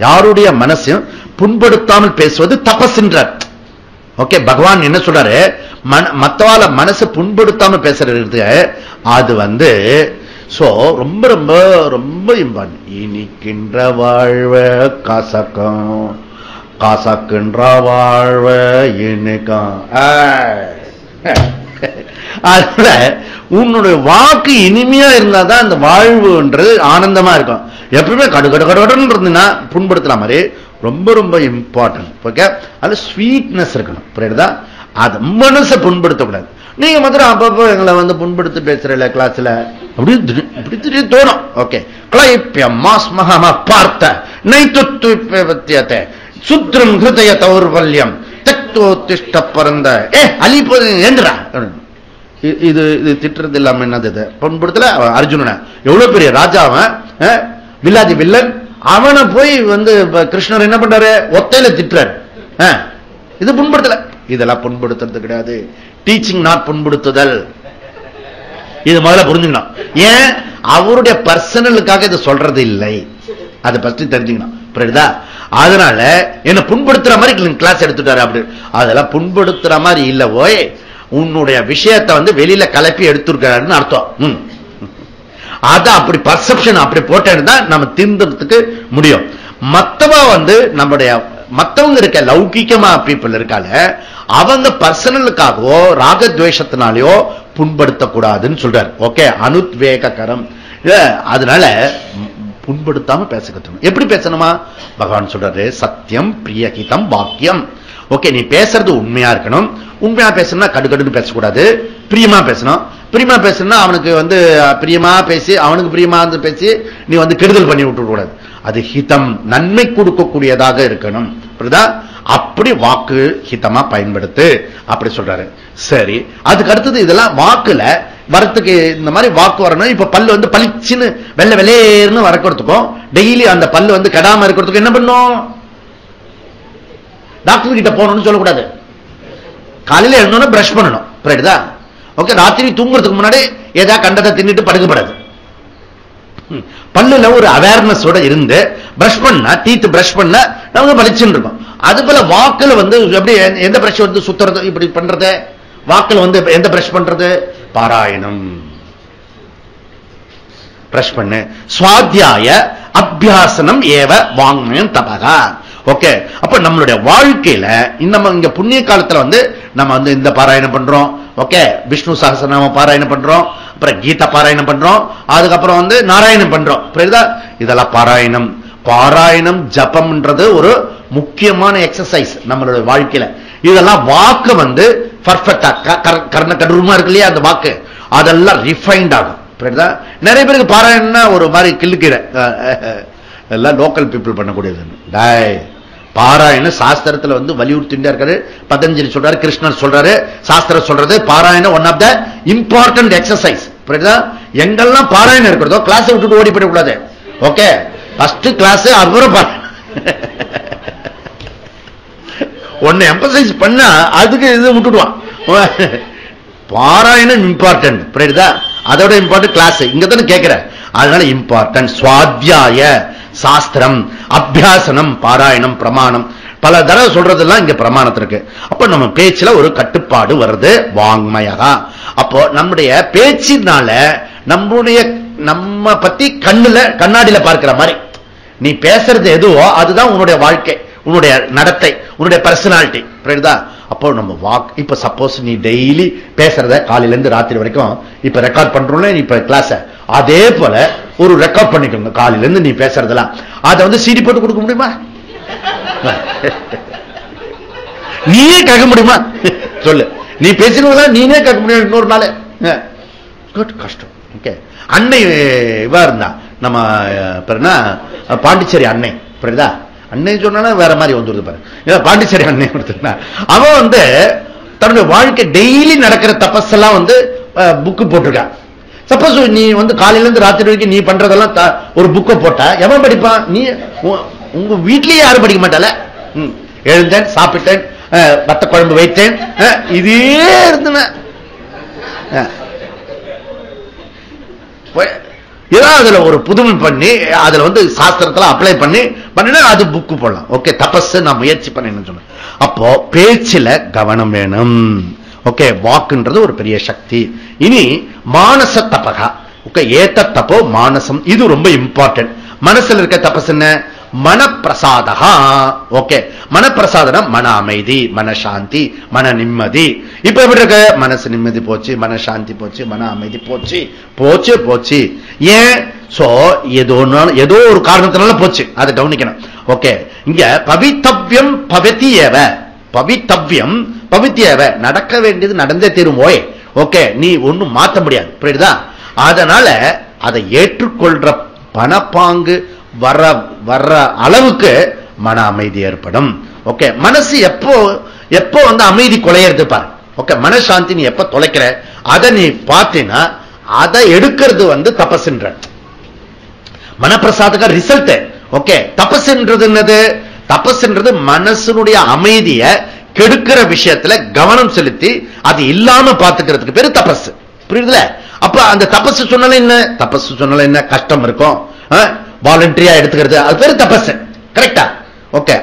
யாருடைய மனசையும் புண்படுத்தாமல் பேசுவது தபஸ்ன்றார். ஓகே, பகவான் என்ன சொல்றாரு? மத்தவால மனசை புண்படுத்தாமல் பேசுறது அது சோ ரொம்ப ரொம்ப ரொம்ப இம்பார்ட்டன்ட். இனிக்கின்ற வாழ்வ காசக்கம், காசக்கின்ற வாழ்வ இனிக்கம். அதனால உன்னுடைய வாக்கு இனிமையா இருந்தாதான் அந்த வாழ்வுன்றது ஆனந்தமா இருக்கும். எப்பவுமே கடுகடுன்னு இருந்ததுன்னா புண்படுத்தலாம் மாதிரி ரொம்ப ரொம்ப இம்பார்ட்டன்ட். ஓகே, அது ஸ்வீட்னஸ் இருக்கணும். புரியுதா? அது மனசை புண்படுத்தக்கூடாது. நீங்க மாத்திரம் அப்பப்போ எங்களை புண்படுத்தி பேசுறல கிளாஸ்ல அப்படி தோணும். ஓகே, கிளைப்பியம் மாஸ் மகாமா பார்த்த நைத்துவத்தை சுத்ரம் ஹிருதய தௌர்வல்யம் தக்தோத்திஷ்ட பரந்த அலிப்பது ஏந்திரா. இது திட்டுறது இல்லாம என்னது பண்படுத்தல அர்ஜுனனை. எவ்வளவு பெரிய ராஜாவன், வில்லாதி வில்லன், அவனை போய் கிருஷ்ணர் என்ன பண்றாரு, ஒத்தையில திட்டுறாரு. இது புண்படுத்தல. இதெல்லாம் புண்படுத்துறது கிடையாது. டீச்சிங் நாட் புண்படுத்துதல். இது முதல்ல புரிஞ்சுக்கணும். ஏன் அவருடைய பர்சனலுக்காக இதை சொல்றது இல்லை, அதை பற்றி தெரிஞ்சுக்கணும். புரியுதா? அதனால என்ன புண்படுத்துற மாதிரி கிளாஸ் எடுத்துட்டாரு. அப்படி அதெல்லாம் புண்படுத்துற மாதிரி இல்ல. ஓய் உன்னுடைய விஷயத்தை வெளியில கலப்பி எடுத்துருக்காருன்னு அர்த்தம். அத அப்படி பர்செப்ஷன் அப்படி போட்டேன்னு தான் நம்ம திருந்தறதுக்கு முடியும். மத்தவா நம்முடைய மத்தவங்க இருக்க லௌகிகமா பீப்புள் இருக்கால, அவங்க பர்சனலுக்காகவோ ராகத்வேஷத்தினாலேயோ புண்படுத்தக்கூடாதுன்னு சொல்றாரு. ஓகே, அனுத்வேகரம். அதனால புண்படுத்தாம பேச கத்துக்கணும். எப்படி பேசணுமா? பகவான் சொல்றாரு, சத்தியம் பிரியகிதம் வாக்கியம். ஓகே, நீ பேசுறது உண்மையா இருக்கணும். உண்மையா பேசணும்னா கடுகடுன்னு பேசக்கூடாது, பிரியமா பேசணும். பிரியமா பேசணும்னா அவனுக்கு பிரியமா பேசி, அவனுக்கு பிரியமா பேசி நீ கெடுதல் பண்ணி விட்டு கூடாது. அது ஹிதம், நன்மை கொடுக்கக்கூடியதாக இருக்கணும். அப்படி வாக்கு ஹிதமா பயன்படுத்து அப்படி சொல்றாரு. சரி, அதுக்கு அடுத்தது இதெல்லாம் வாக்குல வரத்துக்கு இந்த மாதிரி வாக்கு வரணும். இப்ப பல்லு பளிச்சுன்னு வெள்ளை வெள்ளையர்னு வரக்கிறதுக்கும், டெய்லி அந்த பல்லு கெடாம இருக்கிறதுக்கும் என்ன பண்ணும்? டாக்டர் கிட்ட போகணும்னு சொல்லக்கூடாது. காலையில எழுந்தோன்னு பிரஷ் பண்ணணும். புரியுதா? ஓகே, ராத்திரி தூங்குறதுக்கு முன்னாடி ஏதாவது கண்டதை தின்னுட்டு படுக்கப்படாது. பல்லுல ஒரு அவேர்னஸோட இருந்து பிரஷ் பண்ணா, டீத் பிரஷ் பண்ண நமக்கு பளிச்சுன்னு இருக்கும். அது போல வாக்குல எப்படி எந்த பிரஷ் சுத்துறது, இப்படி பண்றது, வாக்குல எந்த பிரஷ் பண்றது? பாராயணம் பிரஷ் பண்ணு. சுவாத்தியாய அபியாசனம் ஏவ வாங்மயம் தபகா. ஓகே, அப்ப நம்மளுடைய வாழ்க்கையில இங்க புண்ணிய காலத்துல நம்ம இந்த பாராயணம் பண்றோம். ஓகே, விஷ்ணு சஹஸ்ரநாம பாராயணம் பண்றோம், அப்புறம் கீதா பாராயணம் பண்றோம், அதுக்கப்புறம் நாராயணம் பண்றோம். புரியுதா? இதெல்லாம் பாராயணம். பாராயணம் ஜபம்ன்றது ஒரு முக்கியமான எக்ஸசைஸ் நம்மளுடைய வாழ்க்கையில. இதெல்லாம் வாக்கு பர்ஃபெக்டா கர்ண கடூரமா இருக்கு இல்லையா, அந்த வாக்கு அதெல்லாம் ரிஃபைன்ட் ஆகும். புரியுதா? நிறைய பேருக்கு பாராயணம்னா ஒரு மாதிரி கிள்ளுக்கிற எல்லாம் லோக்கல் பீப்புள் பண்ணக்கூடியது. பாராயண சாஸ்திரத்துல வலியுறுத்திட்டே இருக்காரு. பதஞ்சலி சொல்றாரு, கிருஷ்ணர் சொல்றாரு, சாஸ்திரம் சொல்றது பாராயணம் one of the important exercise. புரியுதா? எங்கெல்லாம் பாராயணம் இருக்கிறதோ கிளாஸ் விட்டுட்டு ஓடி போயிடக்கூடாது. ஓகே, ஃபர்ஸ்ட் கிளாஸ் அப்புறம் ஒன்னு எம்பசைஸ் பண்ணா அதுக்கு இது விட்டுடுவான். பாராயணம் இம்பார்ட்டன்ட். புரியுதா? அதோட இம்பார்ட்டன்ட் கிளாஸ் இங்கதானே கேட்கிற. அதனால இம்பார்ட்டன்ட் சுவாத்தியாய சாஸ்திரம், அபியாசனம், பாராயணம், பிரமாணம். பல தடவை சொல்றதெல்லாம் இங்க பிரமாணத்திற்கு. அப்ப நம்ம பேச்சுல ஒரு கட்டுப்பாடு வருது, வாங்மயா. அப்போ நம்முடைய பேச்சினால நம்ம பத்தி கண்ணாடியில பார்க்கிற மாதிரி நீ பேசுறது எதுவோ அதுதான் உன்னுடைய வாழ்க்கை, உன்னுடைய நடத்தை, உன்னுடைய பர்சனாலிட்டி. புரியுதா? அப்போ நம்ம வாக் இப்ப சப்போஸ் நீ டெய்லி பேசுறத காலையில இருந்து ராத்திரி வரைக்கும் இப்ப ரெக்கார்ட் பண்றோம்ல, இப்ப கிளாஸ் அதே போல ஒரு ரெக்கார்ட் பண்ணிக்கோங்க. காலையில இருந்து நீ பேசுறதெல்லாம் அதை சிடி போட்டு கொடுக்க முடியுமா? நீயே கேட்க முடியுமா? சொல்லு. நீ பேசினதா நீனே கேட்க முடியும் இன்னொரு நாள்? கஷ்டம். ஓகே, அன்னை இவா இருந்தா நம்ம பாண்டிச்சேரி அன்னை. புரியுதா? அன்னை சொன்னா வேற மாதிரி வந்துருது பாரு. பாண்டிச்சேரி அன்னை கொடுத்துருந்தா அவன் தன்னுடைய வாழ்க்கை டெய்லி நடக்கிற தபஸெல்லாம் புக்கு போட்டிருக்கா. சப்போஸ் நீ காலையில இருந்து ராத்திரி வரைக்கும் நீ பண்றதெல்லாம் ஒரு புக்கை போட்டா எவன் படிப்பான்? நீ உங்க வீட்லயே யாரும் படிக்க மாட்டால. எழுந்தேன், சாப்பிட்டேன், வத்த குழம்பு வைத்தேன், இதே இருந்தன. ஏதாவது அதுல ஒரு புதுமை பண்ணி அதுல சாஸ்திரத்துல அப்ளை பண்ணினா அது புக்கு போடலாம். ஓகே, தபஸ் நான் முயற்சி பண்ணேன்னு சொன்னேன். அப்போ பேச்சில கவனம் வேணும். ஓகே, வாக்குன்றது ஒரு பெரிய சக்தி. இனி மானச தபகா. ஓகே, ஏத்த தப்போ மானசம், இது ரொம்ப இம்பார்ட்டன்ட். மனசுல இருக்க தபஸ் என்ன? மனப்பிரசாதா. ஓகே, மனப்பிரசாதம் மன அமைதி, மனசாந்தி, மன நிம்மதி. இப்ப எப்படி இருக்க? மனசு நிம்மதி போச்சு, மனசாந்தி போச்சு, மன அமைதி போச்சு, போச்சு போச்சு. ஏன்? சோ ஏதோ ஒரு காரணத்தினால போச்சு, அதை கவனிக்கணும். ஓகே, இங்க பவித்தவ்யம் பவதியேவ. பவித்தவ்யம் பவித்தியேவ, நடக்க வேண்டியது நடந்தே தீருமோய். ஓகே, நீ ஒண்ணும் மாத்த முடியாது. புரியுதா? அதனால அதை ஏற்றுக்கொள்ற பணப்பாங்கு வர்ற அளவுக்கு மன அமைதி ஏற்படும். ஓகே, மனசு எப்போ எப்போ வந்து அமைதி கொலையிறது பாரு. ஓகே, மனசாந்தி நீ எப்ப தொலைக்கிற அதை நீ பார்த்தீங்கன்னா அதை எடுக்கிறது வந்து தபஸ்ன்ற மனப்பிரசாதக ரிசல்ட். ஓகே, தபஸ்ன்றது என்னது? தபஸ்ன்றது மனசனுடைய அமைதிய கெடுக்கிற விஷயத்துல கவனம் செலுத்தி அது இல்லாம பாத்துக்கிறதுக்கு பேரு தபஸ். புரியுதுல? அப்ப அந்த தபஸ் சொன்னால என்ன? தபஸ் சொன்னால என்ன? கஷ்டம் இருக்கும், வாலண்டரியா எடுத்துக்கிறது, அது பேரு தபஸ். கரெக்டா? ஓகே,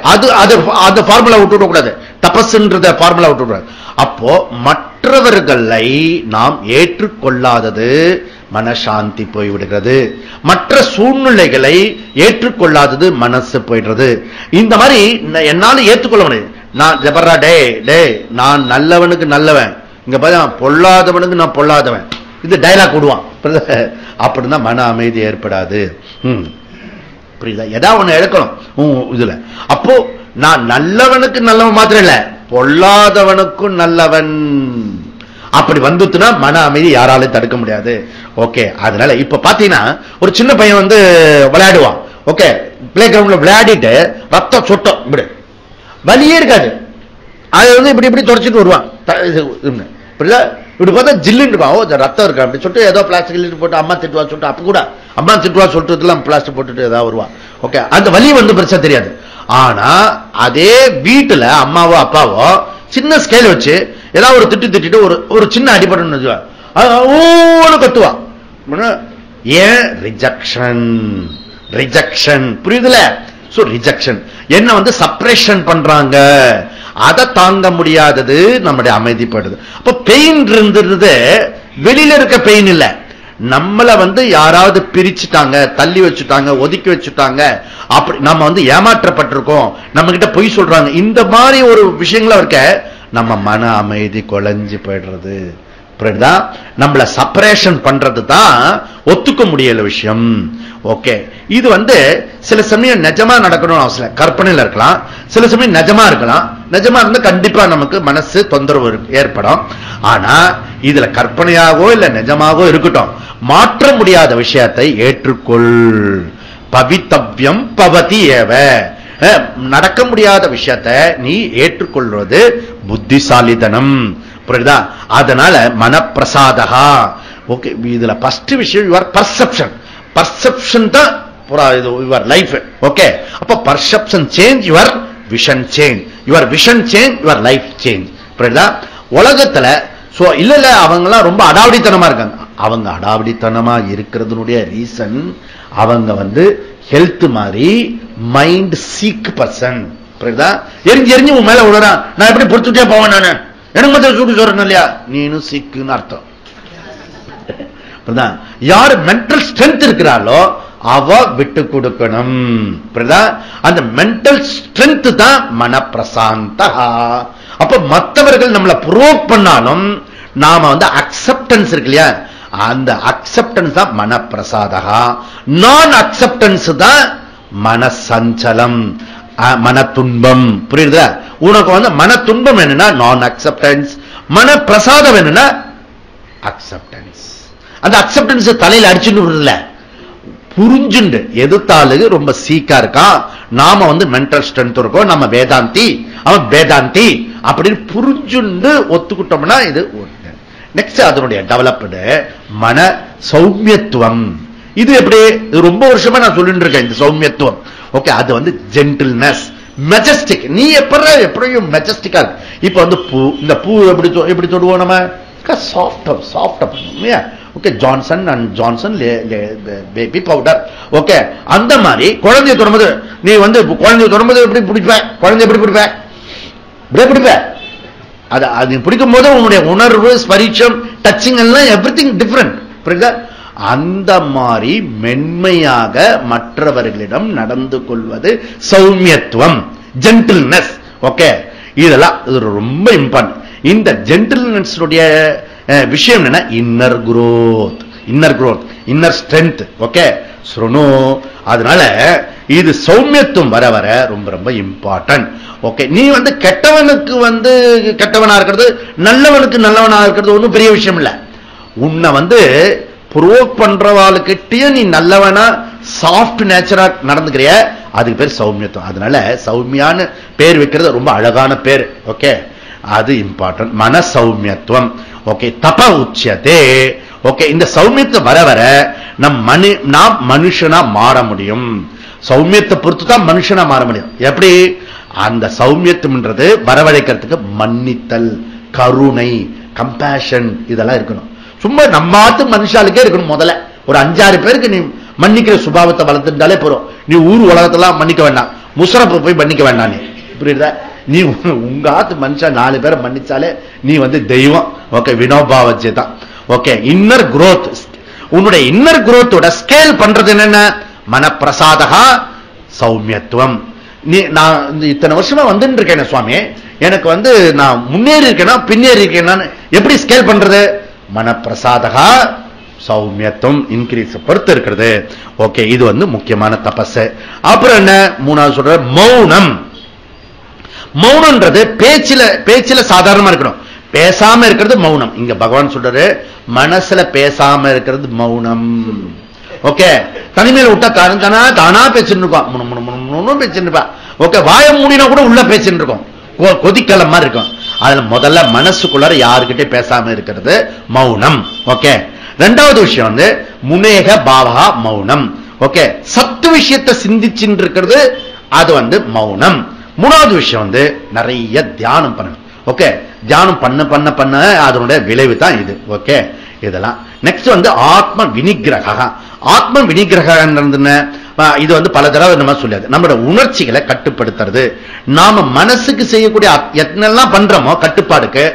அது ஃபார்முலா விட்டு விடக்கூடாது, தபஸ்ன்றத ஃபார்முலா விட்டு விடாது. அப்போ மற்றவர்களை நாம் ஏற்றுக்கொள்ளாதது மனசாந்தி போய்விடுகிறது. மற்ற சூழ்நிலைகளை ஏற்றுக்கொள்ளாதது மனசு போயிடுறது. இந்த மாதிரி என்னால ஏற்றுக்கொள்ள முடியாது. நான் ஜபர்ரா டே டே நான் நல்லவனுக்கு நல்லவன், இங்க பாரு பொல்லாதவனுக்கு நான் பொல்லாதவன், இது டைலாக் விடுவான். அப்படின்னா மன அமைதி ஏற்படாது. புரியுதா? ஏதாவது ஒண்ணு எடுக்கணும் இதுல. அப்போ நான் நல்லவனுக்கு நல்லவன் மாத்திரம் இல்ல, பொல்லாதவனுக்கும் நல்லவன். அப்படி வந்துட்டுனா மன அமைதி யாராலும் தடுக்க முடியாது. ஓகே, அதனால இப்ப பாத்தீங்கன்னா ஒரு சின்ன பையன் வந்து விளையாடுவான். ஓகே, பிளே கிரவுண்ட்ல விளையாடிட்டு ரத்தம் சொட்டம், இப்படி வலியே இருக்காது, அது வந்து இப்படி இப்படி தொடச்சிட்டு வருவான். இப்படி பார்த்தா ஜில்லுன்னு இருப்பான், ரத்தம் இருக்கா அப்படி சொல்லிட்டு ஏதோ பிளாஸ்டிக் போட்டு அம்மா திட்டுவா சொல்லிட்டு, அப்ப கூட அம்மா திட்டுவா சொல்லிட்டு பிளாஸ்டிக் போட்டுட்டு ஏதாவது வருவான். ஓகே, அந்த வலி வந்து பிரச்சனை தெரியாது. ஆனா அதே வீட்டுல அம்மாவோ அப்பாவோ சின்ன ஸ்கேல் வச்சு ஏதாவது ஒரு திட்டிட்டு ஒரு சின்ன அடிபட்டு கத்துவா. ஏன்? ரிஜெக்ஷன். ரிஜெக்ஷன் புரியுதுல? சோ ரிஜெக்ஷன் என்ன வந்து சப்ரேஷன் பண்றாங்க, அதை தாங்க முடியாதது நம்முடைய அமைதிப்படுது. அப்ப பெயின் இருந்தது வெளியில இருக்க பெயின் இல்ல, நம்மள வந்து யாராவது பிரிச்சுட்டாங்க, தள்ளி வச்சுட்டாங்க, ஒதுக்கி வச்சுட்டாங்க, அப்படி நம்ம வந்து ஏமாற்றப்பட்டிருக்கோம், நம்ம கிட்ட பொய் சொல்றாங்க, இந்த மாதிரி ஒரு விஷயங்கள இருக்க நம்ம மன அமைதி குலைஞ்சு போயிடுறது. புரியுதா? நம்மள செப்பரேஷன் பண்றது தான் ஒத்துக்க முடியல விஷயம். ஓகே, இது வந்து சில சமயம் நிஜமா நடக்கணும்னு அவசியம், கற்பனையில இருக்கலாம், சில சமயம் நிஜமா இருக்கலாம். நிஜமா இருந்தா கண்டிப்பா நமக்கு மனசு தொந்தரவு ஏற்படும். ஆனா இதுல கற்பனையாகவோ இல்ல நிஜமாகவோ இருக்கட்டும், மாற்ற முடியாத விஷயத்தை ஏற்றுக்கொள். பவித்தவ்யம் பவதி ஏவ, நடக்க முடியாத விஷயத்தை நீ ஏற்றுக்கொள்வது புத்திசாலித்தனம். புரியுதா? அதனால மனப்பிரசாதகா. ஓகே, இதுல ஃபர்ஸ்ட் விஷயம் யுவர் பர்செப்ஷன். பர்செப்ஷன் தான் யுவர் லைஃப். ஓகே, அப்ப perception change your vision change, your vision change your life change. புரியுதா? உலகத்துல இல்ல அவங்கெல்லாம் ரொம்ப அடாவடித்தனமா இருக்காங்க. அவங்க அடாவடித்தனமா இருக்கிறதுனுடைய ரீசன் அவங்க வந்து ஹெல்த் மாதிரி மைண்ட் சீக் பர்சன். புரியுதா? எரிஞ்சு எரிஞ்சு உன் மேல விடுறான், நான் எப்படி பொறுத்துட்டே போவேன், நானு எனக்கு மட்டும் சூடு சொல்றேன் இல்லையா, நீனும் சீக்குன்னு அர்த்தம். யாரு மென்டல் ஸ்ட்ரென்த் இருக்கிறாளோ அவ விட்டு கொடுக்கணும். அந்த மென்டல் ஸ்ட்ரென்த் தான் மனப்பிரசாந்த. அப்ப மற்றவர்கள் நம்மளை புரோக் பண்ணாலும் நாம வந்து அக்செப்டன்ஸ் இருக்கு இல்லையா, அந்த அக்செப்டன்ஸ் தான் மனப்பிரசாதகா. நான் அக்செப்டன்ஸ் தான் மனசஞ்சலம், மன துன்பம். புரியுதா? உனக்கு வந்து மன துன்பம் என்னன்னா நான் அக்செப்டன்ஸ், மன பிரசாதம் என்னன்னா அக்செப்டன்ஸ். அந்த அக்செப்டன்ஸ் தலையில அடிச்சுட்டு விடுறதுல புரிஞ்சுண்டு எதிர்த்தாளுக்கு ரொம்ப சீக்கா இருக்கான், நாம வந்து மென்டல் ஸ்ட்ரென்த் இருக்கோம், நம்ம வேதாந்தி அவன் வேதாந்தி அப்படின்னு புரிஞ்சுண்டு ஒத்துக்கிட்டோம்னா இது நெக்ஸ்ட் அதனுடைய டெவலப்டு மன சௌமியத்துவம். இது எப்படி? இது ரொம்ப வருஷமா நான் சொல்லிட்டு இருக்கேன் இந்த சௌமியத்துவம். ஓகே, அது வந்து ஜென்டில்னஸ், மெஜஸ்டிக். நீ எப்படியும் மெஜஸ்டிக்கா இருக்கு. இப்ப வந்து பூ, இந்த பூ எப்படி தொடுவோம் நம்ம, சாஃப்டா பண்ணுவோம். Okay, Johnson and Johnson baby powder. Okay, அந்த மாதிரி குழந்தைய தொடும்போது நீ வந்து குழந்தைய தொடும்போது எப்படி பிடிப்ப, குழந்தை எப்படி பிடிப்ப, இப்படியே பிடிப்ப. அது பிடிக்கும் போது உன்னுடைய உணர்வு, ஸ்பரிச்சம், டச்சிங் எல்லாம் எவ்ரிதிங் டிஃபரெண்ட். புரியுதா? அந்த மாதிரி மென்மையாக மற்றவர்களிடம் நடந்து கொள்வது சௌமியத்துவம், ஜென்டில்னஸ். ஓகே, இதெல்லாம் ரொம்ப இம்பார்ட்டன்ட். இந்த ஜென்டில்னஸ் விஷயம் என்ன? Inner growth, inner strength. Okay, ஸ்ருணு. அதனால இது சௌமியத்துவம் வர வர ரொம்ப ரொம்ப இம்பார்ட்டன்ட். ஓகே, நீ வந்து கெட்டவனுக்கு வந்து கெட்டவனா இருக்கிறது, நல்லவனுக்கு நல்லவனா இருக்கிறது ஒன்றும் பெரிய விஷயம் இல்ல. உன்னை வந்து புரோக் பண்றவாளுக்கிட்டே நீ நல்லவனா சாஃப்ட் நேச்சரா நடந்துக்கிறிய, அதுக்கு பேர் சௌமியத்துவம். அதனால சௌமியான்னு பேர் வைக்கிறது ரொம்ப அழகான பேர். ஓகே, அது இம்பார்ட்டன்ட். மன சௌமியத்துவம். ஓகே, தப உச்சதே. ஓகே, இந்த சௌமியத்தை வர வர நாம் மனுஷனா மாற முடியும். சௌமியத்தை பொறுத்து தான் மனுஷனா மாற முடியும். எப்படி? அந்த சௌமியத்துன்றது வரவழைக்கிறதுக்கு மன்னித்தல், கருணை, கம்பேஷன் இதெல்லாம் இருக்கணும். சும்மா நம்மாத்து மனுஷாளுக்கே இருக்கணும். முதல்ல ஒரு 5-6 பேருக்கு நீ மன்னிக்கிற சுபாவத்தை வளர்த்துட்டாலே போறோம். நீ ஊர் உலகத்தெல்லாம் மன்னிக்க வேண்டாம், முஷரப் போய் மன்னிக்க வேண்டாம். நீ புரியுதா? நீ உங்க ஆத்து மனுஷா 4 பேரை மன்னிச்சாலே நீ தெய்வம். ஓகே, வினோபாவஜே தான். Okay, inner growth. உன்னுடைய இன்னர் குரோத்தோட ஸ்கேல் பண்றது என்னென்ன? மனப்பிரசாதகா சௌமியத்துவம். நான் இத்தனை வருஷமா வந்துட்டு இருக்கேன் சுவாமி, எனக்கு நான் முன்னேறி இருக்கேனா பின்னேறி இருக்கேனா எப்படி ஸ்கேல் பண்றது? மனப்பிரசாதகா சௌமியத்துவம் இன்கிரீஸ் பொறுத்து இருக்கிறது. ஓகே, இது முக்கியமான தபஸ். அப்புறம் என்ன? 3வது சொல்ற மௌனம். மௌனம்ன்றது பேச்சில சாதாரணமா இருக்கணும், பேசாம இருக்கிறது மௌனம். இங்க பகவான் சொல்றாரு மனசுல பேசாம இருக்கிறது மௌனம். ஓகே, தனிமையில விட்டா தானா பேச்சுட்டு இருக்கோம், பேச்சுட்டு இருப்பா. ஓகே, வாய மூடினா கூட உள்ள பேச்சுட்டு இருக்கோம், கொதிக்கலம் மாதிரி இருக்கும். அதுல முதல்ல மனசுக்குள்ளார யாருக்கிட்டே பேசாம இருக்கிறது மௌனம். ஓகே, 2வது விஷயம் முனேக பாவகா மௌனம். ஓகே, சத்து விஷயத்தை சிந்திச்சுட்டு இருக்கிறது அது மௌனம். 3வது விஷயம் நிறைய தியானம் பண்ணணும். ஓகே, தியானம் பண்ண பண்ண பண்ண அதனுடைய விளைவு தான் இது. ஓகே, இதெல்லாம் நெக்ஸ்ட் ஆத்ம வினிகிரக. ஆத்ம வினிகிரக இது பல தடவை நம்ம சொல்லியாது. நம்மளோட உணர்ச்சிகளை கட்டுப்படுத்துறது. நாம மனசுக்கு செய்யக்கூடிய என்னெல்லாம் பண்றோமோ கட்டுப்பாடுக்கு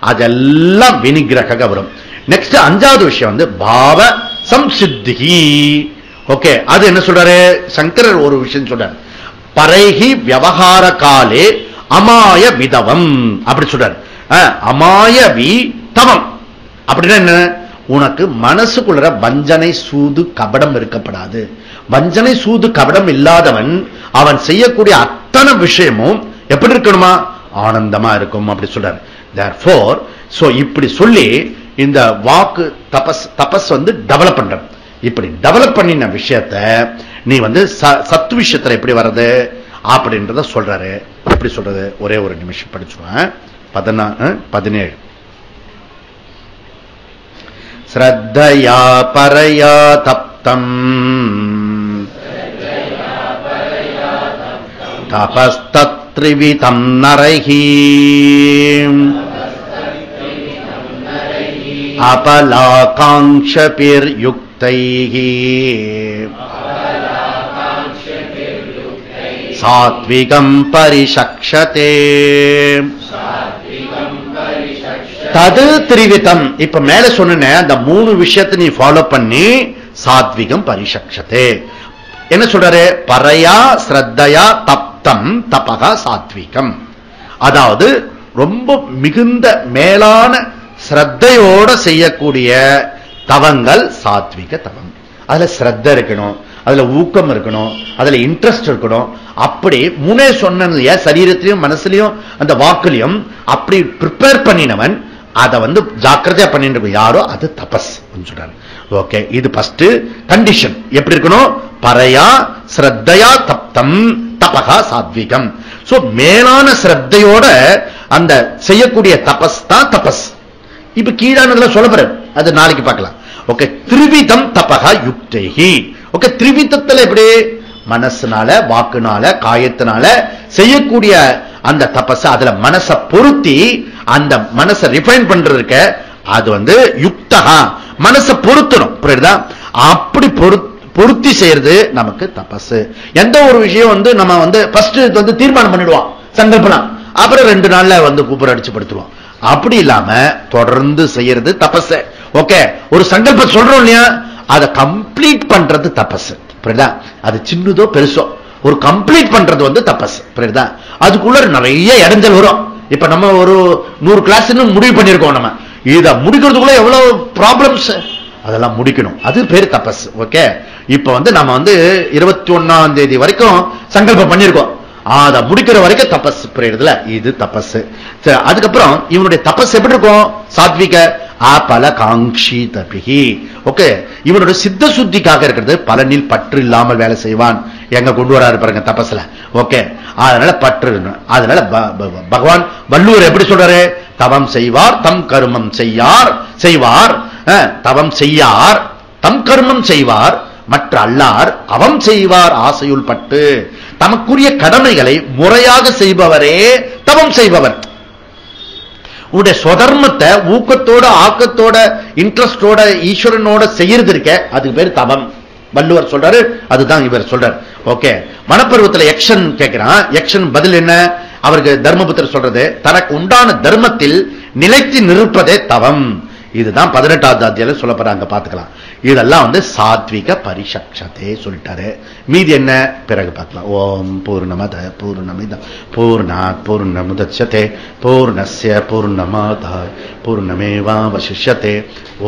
அதெல்லாம் வினிகிரக வரும். நெக்ஸ்ட் 5வது விஷயம் பாவ சம்சித்தி. ஓகே, அது என்ன சொல்றாரு சங்கரர்? ஒரு விஷயம் சொல்றாரு, பரைகி விவகார காலே அமாய விதவம் அப்படி சொல்றாரு. அமாய விதவம் அப்படின்னா என்ன? உனக்கு மனசுக்குள்ள வஞ்சனை சூது கபடம் இருக்கப்படாது. வஞ்சனை சூது கபடம் இல்லாதவன் அவன் செய்யக்கூடிய அத்தனை விஷயமும் எப்படி இருக்கணுமா? ஆனந்தமா இருக்கும் அப்படி சொல்றாரு. Therefore, இப்படி சொல்லி இந்த வாக்கு தபஸ் டெவலப் பண்ற. இப்படி டெவலப் பண்ணின விஷயத்த நீ சத்து விஷயத்துல எப்படி வர்றது அப்படின்றத சொல்றாரு. எப்படி சொல்றது? ஒரே ஒரு நிமிஷம் படிச்சுடுவேன். 17 ஸ்ரத்தயா பரயா தப்தம் தபஸ்தத்ரிவிதம் நரஹி அபலாகாங்ஷபிர் யுக்தைஹி சாத்விகம் பரிசக்ஷதே. தது திரிவிதம். இப்ப மேல சொன்ன அந்த 3 விஷயத்தை நீ ஃபாலோ பண்ணி சாத்விகம் பரிசக்ஷதே. என்ன சொல்றாரு? பரையா ஸ்ரத்தையா தப்தம் தபகா சாத்விகம். அதாவது ரொம்ப மிகுந்த மேலான ஸ்ரத்தையோட செய்யக்கூடிய தவங்கள் சாத்விக தவம். அதுல ஸ்ரத்த இருக்கணும், அதுல ஊக்கம் இருக்கணும், அதுல இன்ட்ரெஸ்ட் இருக்கணும். அப்படி முன்னே சொன்ன சரீரத்திலையும் மனசுலையும் அந்த வாக்குலையும் அப்படி ப்ரிப்பேர் பண்ணினவன் அதை ஜாக்கிரதையா பண்ணிட்டு இருக்கும் யாரோ அது தபஸ் சொல்றாரு. ஓகே, இது ஃபர்ஸ்ட் கண்டிஷன். எப்படி இருக்கணும்? பரையா ஸ்ரத்தையா தப்தம் தபகா சாத்விகம். சோ மேலான ஸ்ரத்தையோட அந்த செய்யக்கூடிய தபஸ் தான் தபஸ். இப்ப கீழானதுல சொல்லப்படுற அது நாளைக்கு பார்க்கலாம். ஓகே, திரிவிதம் தபகா யுக்தைஹி. ஓகே, திரிவிதத்துல எப்படி? மனசுனால வாக்குனால காயத்தினால செய்யக்கூடிய அந்த தபஸ், அதுல மனசை பொருத்தி அந்த மனசை ரிஃபைன் பண்றதுக்க அது யுக்தகா, மனசை பொருத்தணும். புரியுதா? அப்படி பொருத்தி செய்யறது நமக்கு தபஸ். எந்த ஒரு விஷயம் நம்ம ஃபர்ஸ்ட் தீர்மானம் பண்ணிடுவோம், சங்கல்பம். அப்புறம் 2 நாள்ல கூப்பிட அடிச்சு படுத்துருவோம். அப்படி இல்லாம தொடர்ந்து செய்யறது தபஸ். ஓகே, ஒரு சங்கல்பம் சொல்றோம் இல்லையா, அதை கம்ப்ளீட் பண்றது தபஸ். புரியுதா? அது சின்னதோ பெருசோ ஒரு கம்ப்ளீட் பண்றது தபஸ். புரியுதா? அதுக்குள்ள நிறைய இடைஞ்சல் வரும். இப்ப நம்ம ஒரு 100 கிளாஸ் முடிவு பண்ணிருக்கோம். நம்ம இதை முடிக்கிறதுக்குள்ள எவ்வளவு ப்ராப்ளம்ஸ், அதெல்லாம் முடிக்கணும். அது பேரு தபஸ். ஓகே, இப்ப நம்ம 21ஆம் தேதி வரைக்கும் சங்கல்பம் பண்ணிருக்கோம், அதை முடிக்கிற வரைக்கும் தபஸ். புரியுதுல? இது தபஸ். அதுக்கப்புறம் இவனுடைய தபஸ் எப்படி இருக்கும்? சாத்விக பல காங்கி தபிகி. ஓகே, இவனுடைய சித்த சுத்திக்காக இருக்கிறது. பலனில் பற்று இல்லாமல் வேலை செய்வான் எங்க கொண்டு வராரு பாருங்க தபஸ்ல. ஓகே, அதனால பற்று. அதனால பகவான் வள்ளுவர் எப்படி சொல்றாரு? தவம் செய்வார் தம் கர்மம் செய்வார், தவம் செய்யார் தம் கர்மம் செய்வார், மற்ற அல்லார் அவம் செய்வார் ஆசையுள் பட்டு. தமக்குரிய கடமைகளை முறையாக செய்பவரே தவம் செய்பவர். உடைய சொதர்மத்தை ஊக்கத்தோட ஆக்கத்தோட இன்ட்ரெஸ்டோட ஈஸ்வரனோட செய்யறது இருக்க, அதுக்கு பேர் தவம். வள்ளுவர் சொல்றாரு, அதுதான் இவர் சொல்றார். ஓகே, மனப்பருவத்தில் யக்ஷன் கேட்கிறான். யக்ஷன் பதில் என்ன? அவருக்கு தர்மபுத்திரர் சொல்றது, தனக்கு உண்டான தர்மத்தில் நிலைத்து நிற்பதே தவம். இதுதான் 18வது அத்தியாயம் சொல்ல போறாங்க, பாத்துக்கலாம். இதெல்லாம் சாத்விக பரிசக்ஷதே சொல்லிட்டாரு. மீதி என்ன பிறகு பார்க்கலாம். ஓம் பூர்ணமத பூர்ணமிதம் பூர்ணாத் பூர்ணமுதச்யதே பூர்ணஸ்ய பூர்ணமாதாய பூர்ணமேவாவசிஷ்யதே.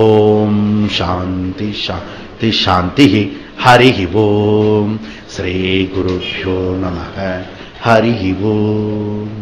ஓம் சாந்தி சாந்தி சாந்தி. ஹரி ஓம். ஸ்ரீ குருभ्यो நமः. ஹரி ஓம்.